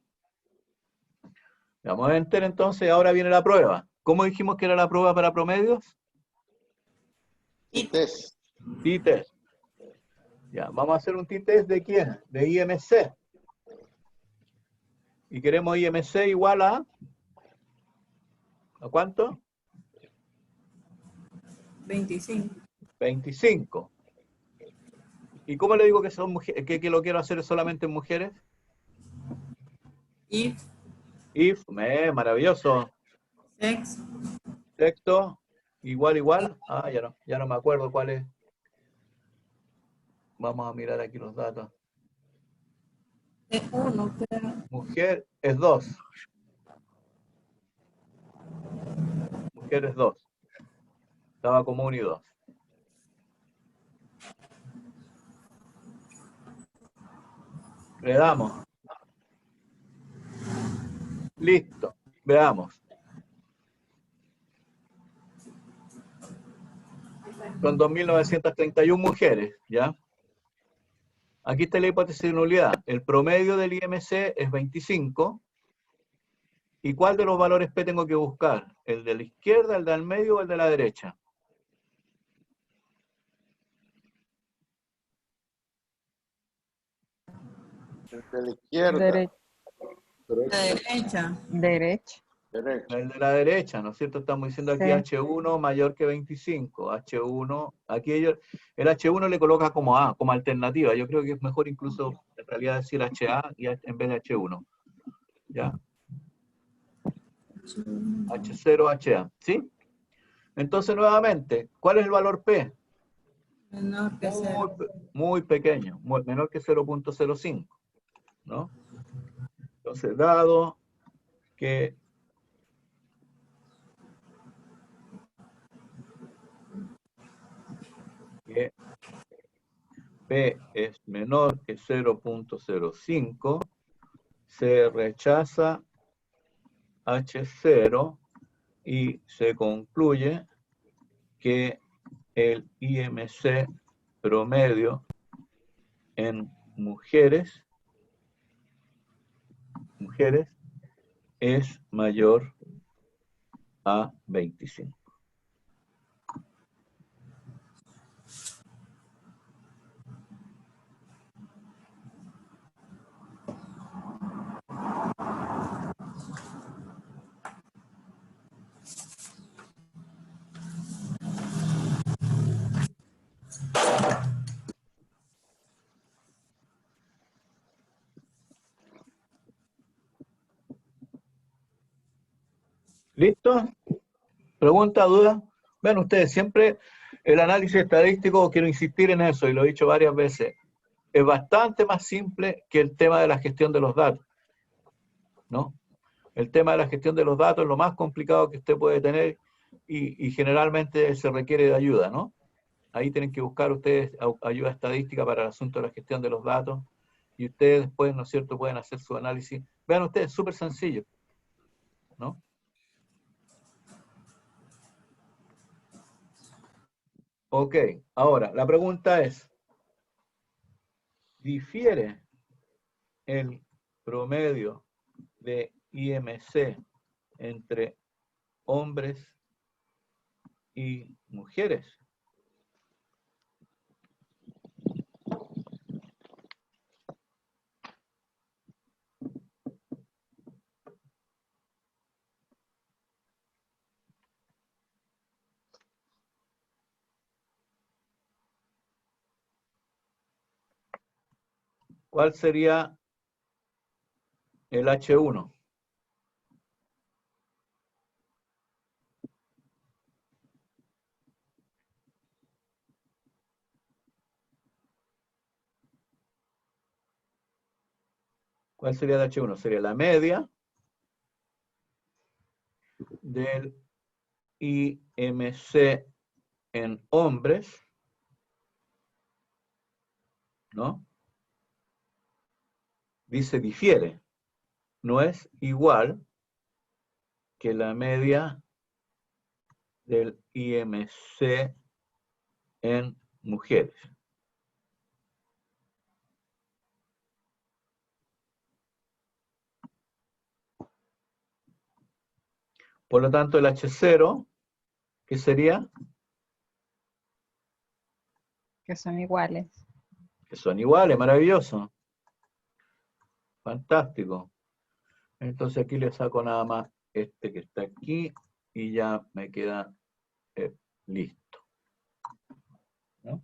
Speaker 1: Vamos a enter entonces, ahora viene la prueba. ¿Cómo dijimos que era la prueba para promedios?
Speaker 4: T-test.
Speaker 1: T-test. Ya, vamos a hacer un T-test ¿de quién? De IMC. Y queremos IMC igual a... ¿A cuánto?
Speaker 5: 25.
Speaker 1: 25. ¿Y cómo le digo que son mujeres, que lo quiero hacer solamente en mujeres?
Speaker 5: If,
Speaker 1: If, maravilloso.
Speaker 5: sex,
Speaker 1: Texto, igual. Ah, ya no me acuerdo cuál es. Vamos a mirar aquí los datos.
Speaker 5: es 1, pero
Speaker 1: Mujer es 2. Mujer es 2. Estaba como 1 y 2. Le damos. Listo. Veamos. Son 2.931 mujeres, ¿ya? Aquí está la hipótesis de nulidad. El promedio del IMC es 25. ¿Y cuál de los valores P tengo que buscar? ¿El de la izquierda, el del medio o el de la derecha?
Speaker 4: De la izquierda.
Speaker 6: Derecha.
Speaker 5: la derecha.
Speaker 6: Derecha.
Speaker 4: Derecha.
Speaker 1: El de la derecha, ¿no es cierto? Estamos diciendo aquí
Speaker 6: Sí.
Speaker 1: H1 mayor que 25. H1, aquí el H1 le coloca como A, como alternativa. Yo creo que es mejor incluso en realidad decir HA en vez de H1. ¿Ya? H0, HA. ¿Sí? Entonces, nuevamente, ¿cuál es el valor P?
Speaker 5: Menor que 0.
Speaker 1: Muy pequeño, menor que 0.05. ¿No? Entonces, dado que P es menor que 0.05, se rechaza H0 y se concluye que el IMC promedio en mujeres es mayor a 25. ¿Listo? ¿Pregunta, duda? Vean ustedes, siempre el análisis estadístico, quiero insistir en eso, y lo he dicho varias veces, es bastante más simple que el tema de la gestión de los datos, ¿no? El tema de la gestión de los datos es lo más complicado que usted puede tener y generalmente se requiere de ayuda, ¿no? Ahí tienen que buscar ustedes ayuda estadística para el asunto de la gestión de los datos y ustedes después, ¿no es cierto?, pueden hacer su análisis. Vean ustedes, súper sencillo, ¿no? Ok, ahora, la pregunta es, ¿difiere el promedio de IMC entre hombres y mujeres? ¿Cuál sería el H1? ¿Cuál sería el H1? Sería la media del IMC en hombres, ¿no? Dice difiere, no es igual que la media del IMC en mujeres. Por lo tanto, el H0, ¿qué sería?
Speaker 6: Que son iguales.
Speaker 1: Que son iguales, maravilloso. Fantástico. Entonces aquí le saco nada más este que está aquí y ya me queda listo. ¿No?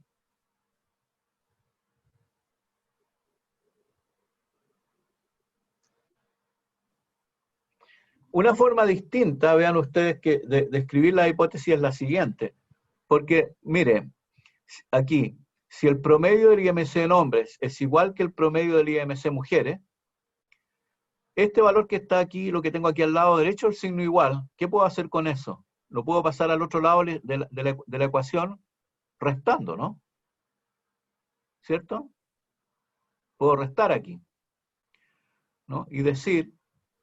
Speaker 1: Una forma distinta, vean ustedes, que de escribir la hipótesis es la siguiente. Porque, mire, aquí, si el promedio del IMC en hombres es igual que el promedio del IMC en mujeres, este valor que está aquí, lo que tengo aquí al lado derecho, el signo igual, ¿qué puedo hacer con eso? Lo puedo pasar al otro lado de la ecuación restando, ¿no? ¿Cierto? Puedo restar aquí, ¿no? Y decir,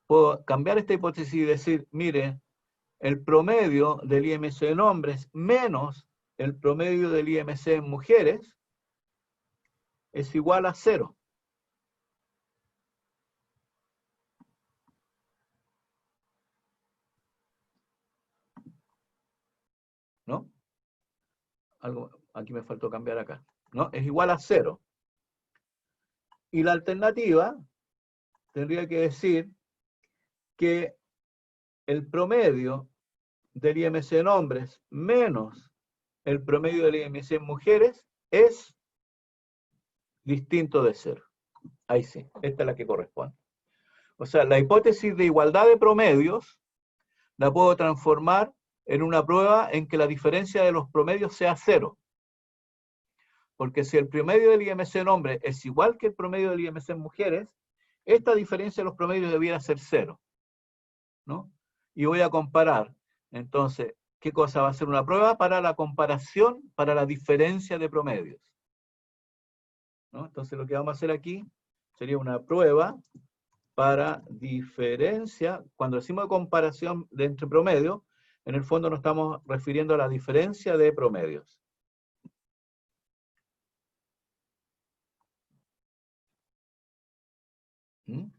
Speaker 1: puedo cambiar esta hipótesis y decir, mire, el promedio del IMC en hombres menos el promedio del IMC en mujeres es igual a 0. ¿No? Algo, aquí me faltó cambiar acá. ¿No? Es igual a 0. Y la alternativa tendría que decir que el promedio del IMC en hombres menos el promedio del IMC en mujeres es distinto de 0. Ahí sí, esta es la que corresponde. O sea, la hipótesis de igualdad de promedios la puedo transformar en una prueba en que la diferencia de los promedios sea 0. Porque si el promedio del IMC en hombres es igual que el promedio del IMC en mujeres, esta diferencia de los promedios debiera ser 0. ¿No? Y voy a comparar. Entonces, ¿qué cosa va a ser una prueba? Para la comparación, para la diferencia de promedios. ¿No? Entonces, lo que vamos a hacer aquí sería una prueba para diferencia. Cuando decimos comparación de entre promedios, en el fondo nos estamos refiriendo a la diferencia de promedios. ¿Mm?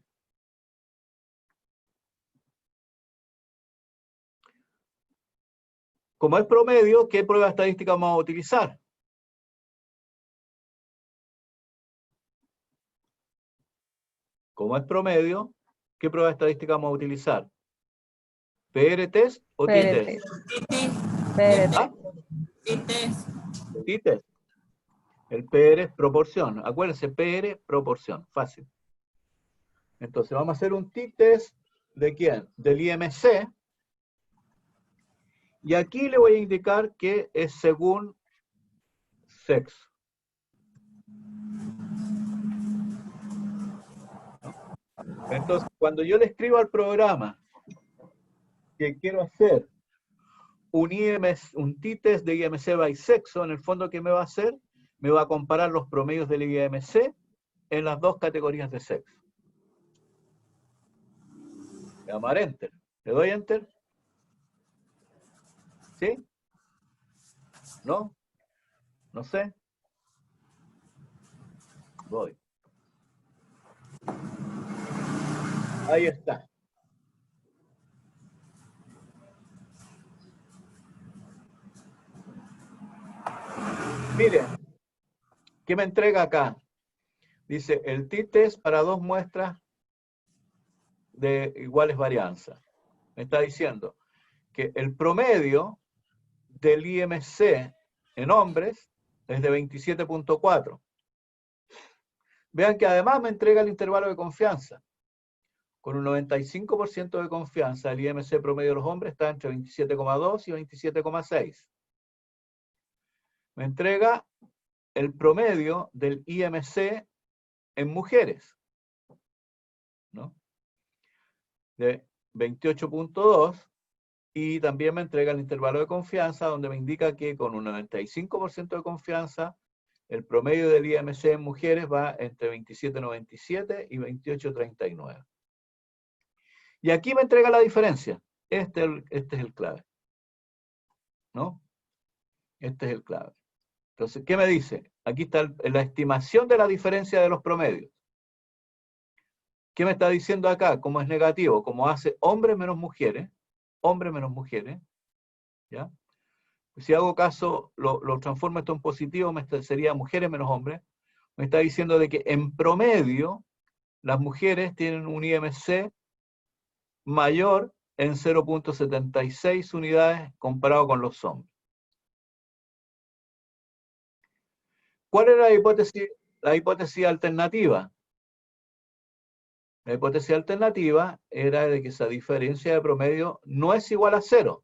Speaker 1: Como es promedio, ¿qué prueba estadística vamos a utilizar? Como es promedio, ¿qué prueba estadística vamos a utilizar? ¿PR-test o t-test?
Speaker 6: PRT.
Speaker 1: ¿Ah?
Speaker 5: T-test.
Speaker 1: T-test. El PR es proporción. Acuérdense, PR, proporción. Fácil. Entonces, vamos a hacer un t-test ¿de quién? Del IMC. Y aquí le voy a indicar que es según sexo. Entonces, cuando yo le escribo al programa que quiero hacer un t-test de IMC by sexo, en el fondo, ¿qué me va a hacer? Me va a comparar los promedios del IMC en las dos categorías de sexo. Le vamos a dar Enter. ¿Le doy Enter? ¿Sí? ¿No? No sé. Voy. Ahí está. Miren, ¿qué me entrega acá? Dice, el t-test para dos muestras de iguales varianza. Me está diciendo que el promedio del IMC en hombres es de 27.4. Vean que además me entrega el intervalo de confianza. Con un 95% de confianza, el IMC promedio de los hombres está entre 27,2 y 27,6. Me entrega el promedio del IMC en mujeres, ¿no? De 28.2, y también me entrega el intervalo de confianza, donde me indica que con un 95% de confianza, el promedio del IMC en mujeres va entre 27.97 y 28.39. Y aquí me entrega la diferencia. Este es el clave, ¿no? Este es el clave. Entonces, ¿qué me dice? Aquí está la estimación de la diferencia de los promedios. ¿Qué me está diciendo acá? Como es negativo, como hace hombres menos mujeres, ¿ya? Si hago caso, lo transformo esto en positivo, sería mujeres menos hombres. Me está diciendo de que en promedio, las mujeres tienen un IMC mayor en 0.76 unidades comparado con los hombres. ¿Cuál era la hipótesis alternativa? La hipótesis alternativa era de que esa diferencia de promedio no es igual a 0.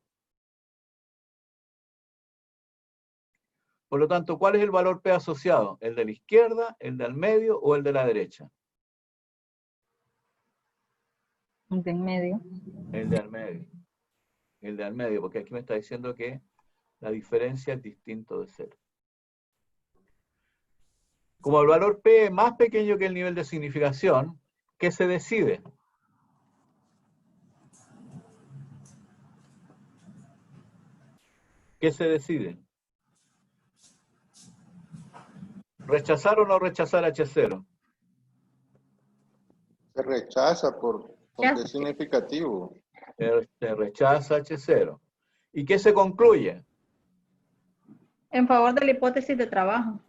Speaker 1: Por lo tanto, ¿cuál es el valor P asociado? ¿El de la izquierda, el del medio o el de la derecha?
Speaker 6: El de en medio.
Speaker 1: El de al medio. El de al medio, porque aquí me está diciendo que la diferencia es distinto de 0. Como el valor P es más pequeño que el nivel de significación, ¿qué se decide? ¿Qué se decide? ¿Rechazar o no rechazar H0?
Speaker 4: Se rechaza porque es significativo.
Speaker 1: Se rechaza H0. ¿Y qué se concluye?
Speaker 2: En favor de la hipótesis de trabajo.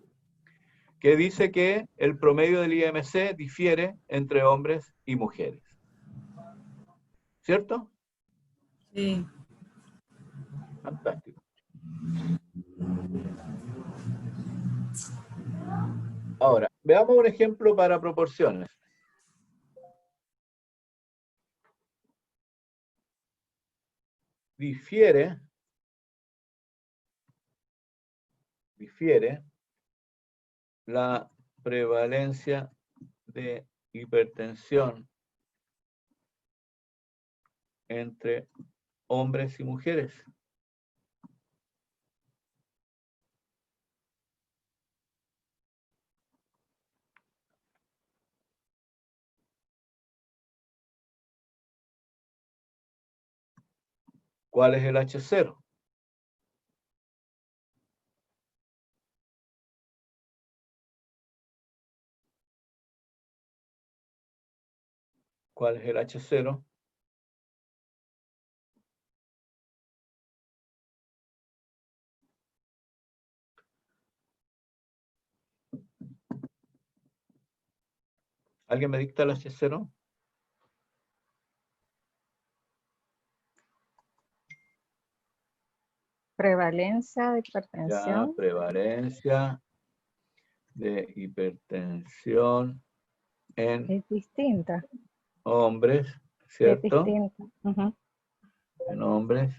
Speaker 1: Que dice que el promedio del IMC difiere entre hombres y mujeres. ¿Cierto?
Speaker 5: Sí.
Speaker 1: Fantástico. Ahora, veamos un ejemplo para proporciones. Difiere la prevalencia de hipertensión entre hombres y mujeres. ¿Cuál es el H0? ¿Cuál es el H0? ¿Alguien me dicta el H0?
Speaker 6: Prevalencia de
Speaker 1: Ya,
Speaker 6: hipertensión.
Speaker 1: prevalencia de hipertensión en
Speaker 6: Es distinta.
Speaker 1: hombres,
Speaker 6: Es
Speaker 1: ¿cierto?
Speaker 6: distinta. Ujú.
Speaker 1: En hombres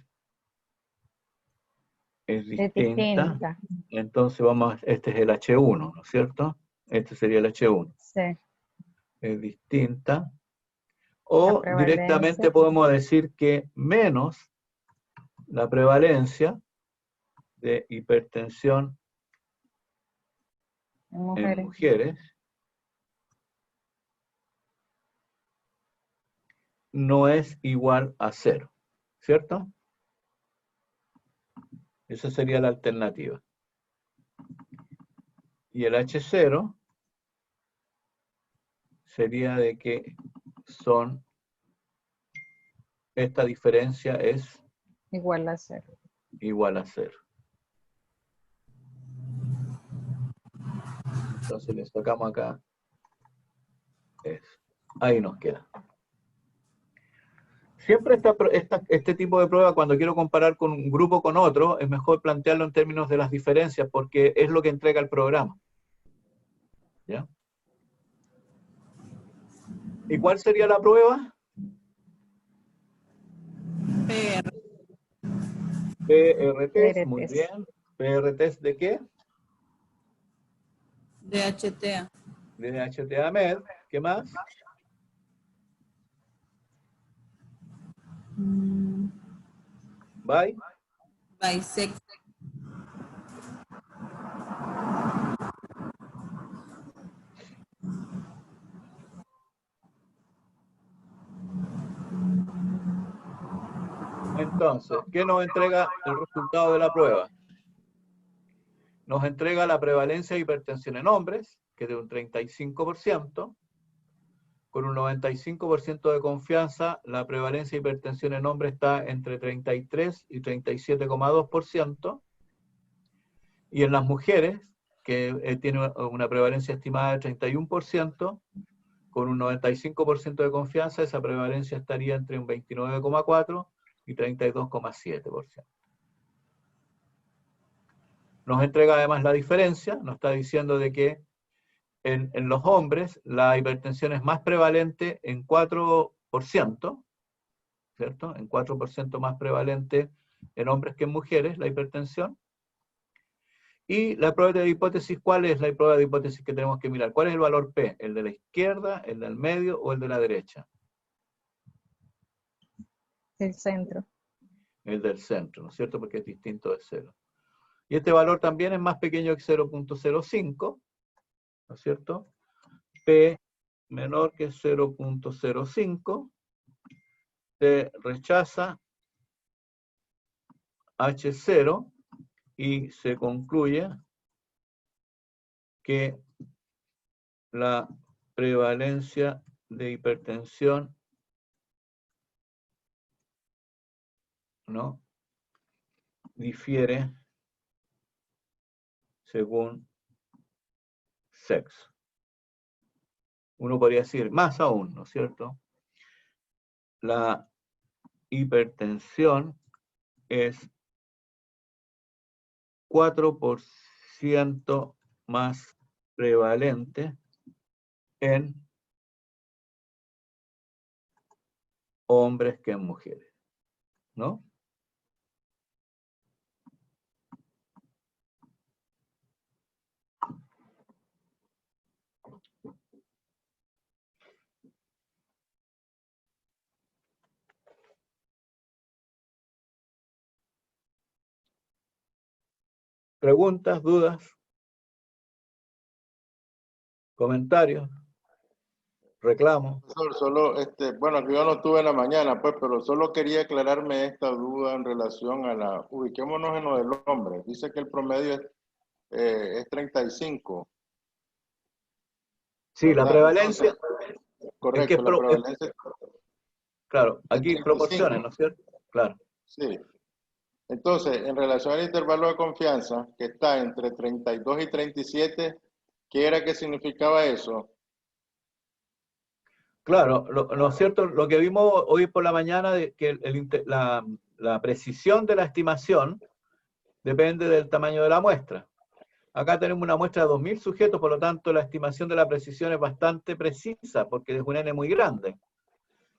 Speaker 1: es
Speaker 6: Es
Speaker 1: distinta.
Speaker 6: distinta.
Speaker 1: Entonces este es el H1, ¿no es cierto? Este sería el H1.
Speaker 6: Sí.
Speaker 1: Es distinta.
Speaker 6: La
Speaker 1: O
Speaker 6: prevalencia.
Speaker 1: directamente podemos decir que menos la prevalencia de hipertensión
Speaker 6: En
Speaker 1: en
Speaker 6: mujeres.
Speaker 1: mujeres no es igual a 0, ¿cierto? Esa sería la alternativa. Y el H0 sería de que esta diferencia es
Speaker 6: Igual a 0.
Speaker 1: igual a 0. Entonces le sacamos acá eso. Ahí nos queda. Siempre este tipo de prueba, cuando quiero comparar con un grupo con otro, es mejor plantearlo en términos de las diferencias, porque es lo que entrega el programa. ¿Ya? ¿Y cuál sería la prueba?
Speaker 5: PR.
Speaker 1: PRT, muy
Speaker 6: PRTs.
Speaker 1: bien. ¿PRTs de qué?
Speaker 5: De HTA.
Speaker 1: De HTA-MED. ¿Qué más? Bye.
Speaker 5: Bisex.
Speaker 1: Entonces, ¿qué nos entrega el resultado de la prueba? Nos entrega la prevalencia de hipertensión en hombres, que es de un 35%. Con un 95% de confianza, la prevalencia de hipertensión en hombres está entre 33 y 37,2%. Y en las mujeres, que tiene una prevalencia estimada de 31%, con un 95% de confianza, esa prevalencia estaría entre un 29,4% y 32,7%. Nos entrega además la diferencia, nos está diciendo de que en los hombres la hipertensión es más prevalente en 4%, ¿cierto? En 4% más prevalente en hombres que en mujeres la hipertensión. Y la prueba de hipótesis, ¿cuál es la prueba de hipótesis que tenemos que mirar? ¿Cuál es el valor P? ¿El de la izquierda, el del medio o el de la derecha?
Speaker 6: El centro.
Speaker 1: El del centro, ¿no es cierto? Porque es distinto de 0. Y este valor también es más pequeño que 0.05, ¿no es cierto? P menor que 0.05, se rechaza H0 y se concluye que la prevalencia de hipertensión, ¿no?, difiere según sexo. Uno podría decir más aún, ¿no es cierto? La hipertensión es 4% más prevalente en hombres que en mujeres, ¿no? ¿Preguntas, dudas, comentarios, reclamos?
Speaker 4: Profesor, solo, bueno, que yo no estuve en la mañana, pues, pero solo quería aclararme esta duda en relación a ubiquémonos en lo del hombre. Dice que el promedio es 35.
Speaker 1: Sí, la
Speaker 4: ¿verdad?
Speaker 1: prevalencia,
Speaker 4: Correcto,
Speaker 1: que es
Speaker 4: la prevalencia
Speaker 1: claro,
Speaker 4: es
Speaker 1: aquí
Speaker 4: 35.
Speaker 1: proporciones, ¿no es cierto? Claro.
Speaker 4: Sí. Entonces, en relación al intervalo de confianza, que está entre 32 y 37, ¿qué era que significaba eso?
Speaker 1: Claro, lo cierto, lo que vimos hoy por la mañana, de que la precisión de la estimación depende del tamaño de la muestra. Acá tenemos una muestra de 2.000 sujetos, por lo tanto la estimación de la precisión es bastante precisa, porque es un N muy grande.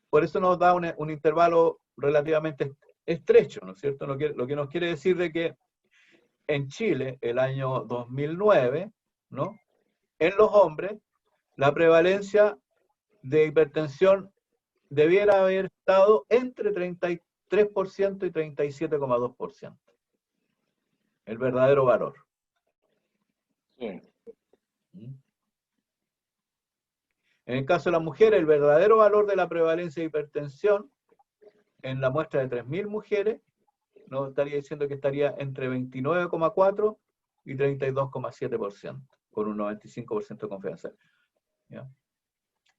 Speaker 1: Por eso nos da un intervalo relativamente estrecho, ¿no es cierto? Lo que nos quiere decir de que en Chile, el año 2009, ¿no? En los hombres, la prevalencia de hipertensión debiera haber estado entre 33% y 37,2%. El verdadero valor.
Speaker 4: Sí.
Speaker 1: En el caso de las mujeres, el verdadero valor de la prevalencia de hipertensión en la muestra de 3.000 mujeres, nos estaría diciendo que estaría entre 29,4 y 32,7%, con un 95% de confianza. ¿Ya?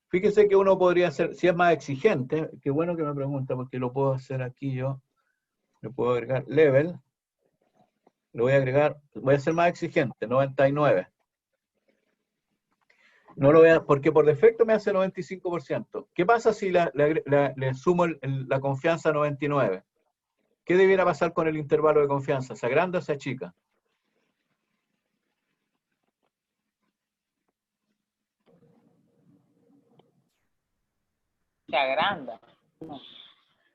Speaker 1: Fíjese que uno podría hacer, si es más exigente, qué bueno que me pregunta, porque lo puedo hacer aquí yo, le puedo agregar level, le voy a agregar, voy a ser más exigente, 99. No lo vea, porque por defecto me hace 95%. ¿Qué pasa si le sumo la confianza a 99? ¿Qué debiera pasar con el intervalo de confianza? ¿Se agranda o se achica?
Speaker 8: Se agranda.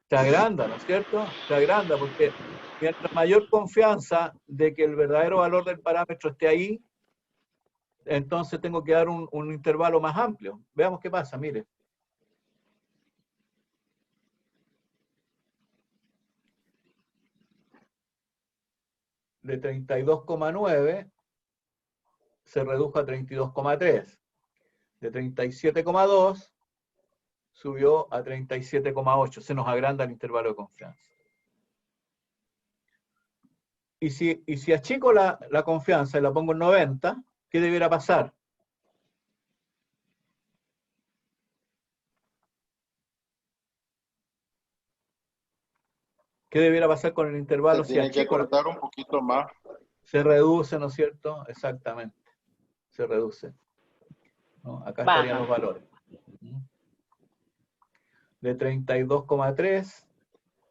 Speaker 1: Se agranda, ¿no es cierto? Se agranda porque mientras mayor confianza de que el verdadero valor del parámetro esté ahí, entonces tengo que dar un intervalo más amplio. Veamos qué pasa, mire. De 32,9 se redujo a 32,3. De 37,2 subió a 37,8. Se nos agranda el intervalo de confianza. Y si achico la confianza y la pongo en 90, ¿qué debiera pasar? ¿Qué debiera pasar con el intervalo
Speaker 4: Se
Speaker 1: si
Speaker 4: tiene que
Speaker 1: achico?
Speaker 4: cortar un poquito más.
Speaker 1: Se reduce, ¿no es cierto? Exactamente. Se reduce. ¿No? Acá estarían los valores. De 32,3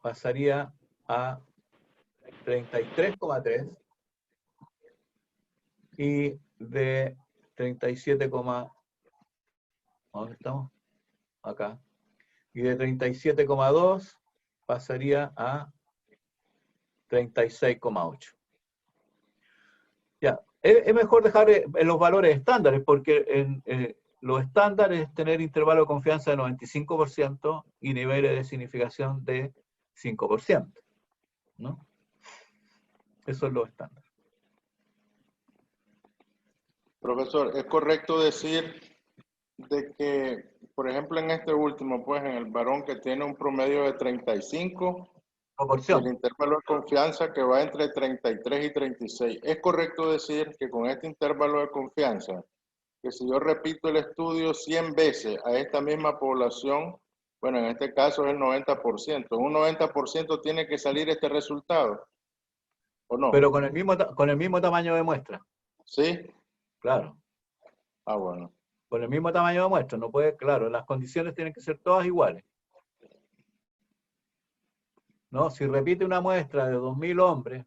Speaker 1: pasaría a 33,3 y de 37, ¿dónde estamos? Acá. Y de 37,2 pasaría a 36,8. Ya, es mejor dejar en los valores estándares, porque lo estándar es tener intervalo de confianza de 95% y niveles de significación de 5%, ¿no? Eso es lo estándar.
Speaker 4: Profesor, ¿es correcto decir de que, por ejemplo, en este último, pues en el varón que tiene un promedio de 35, y el
Speaker 1: Proporción.
Speaker 4: intervalo de confianza que va entre 33 y 36, ¿es correcto decir que con este intervalo de confianza, que si yo repito el estudio 100 veces a esta misma población, bueno, en este caso es el 90%, un 90% tiene que salir este resultado, ¿o no?
Speaker 1: Pero con el mismo tamaño de muestra.
Speaker 4: ¿Sí?
Speaker 1: Claro.
Speaker 4: Ah, bueno.
Speaker 1: Con el mismo tamaño de muestra. No puede, claro, las condiciones tienen que ser todas iguales. ¿No? Si repite una muestra de 2.000 hombres,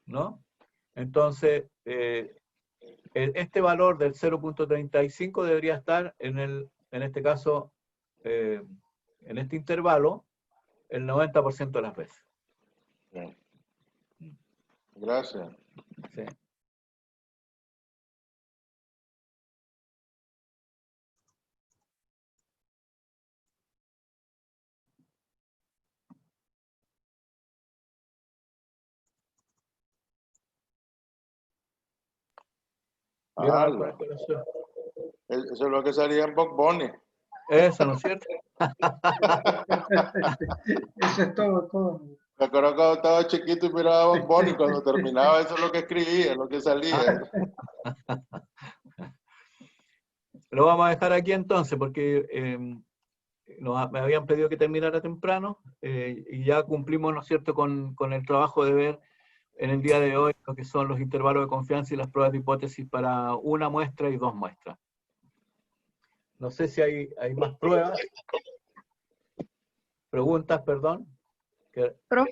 Speaker 1: ¿no? Entonces, este valor del 0,35 debería estar en este caso, en este intervalo, el 90% de las veces.
Speaker 4: Bien. Gracias.
Speaker 1: Sí. ¿Vieron
Speaker 4: Ah,
Speaker 1: alguna aclaración?
Speaker 4: eso es lo que salía en Bob Bunny.
Speaker 1: Eso, ¿no es cierto?
Speaker 7: Eso es todo.
Speaker 4: Me acuerdo cuando estaba chiquito y miraba a Bob Bunny, cuando terminaba eso es lo que escribía, lo que salía.
Speaker 1: Lo vamos a dejar aquí entonces, porque me habían pedido que terminara temprano, y ya cumplimos, ¿no es cierto?, con el trabajo de ver en el día de hoy lo que son los intervalos de confianza y las pruebas de hipótesis para una muestra y 2 muestras. No sé si hay más pruebas. Preguntas, perdón.
Speaker 2: Profe,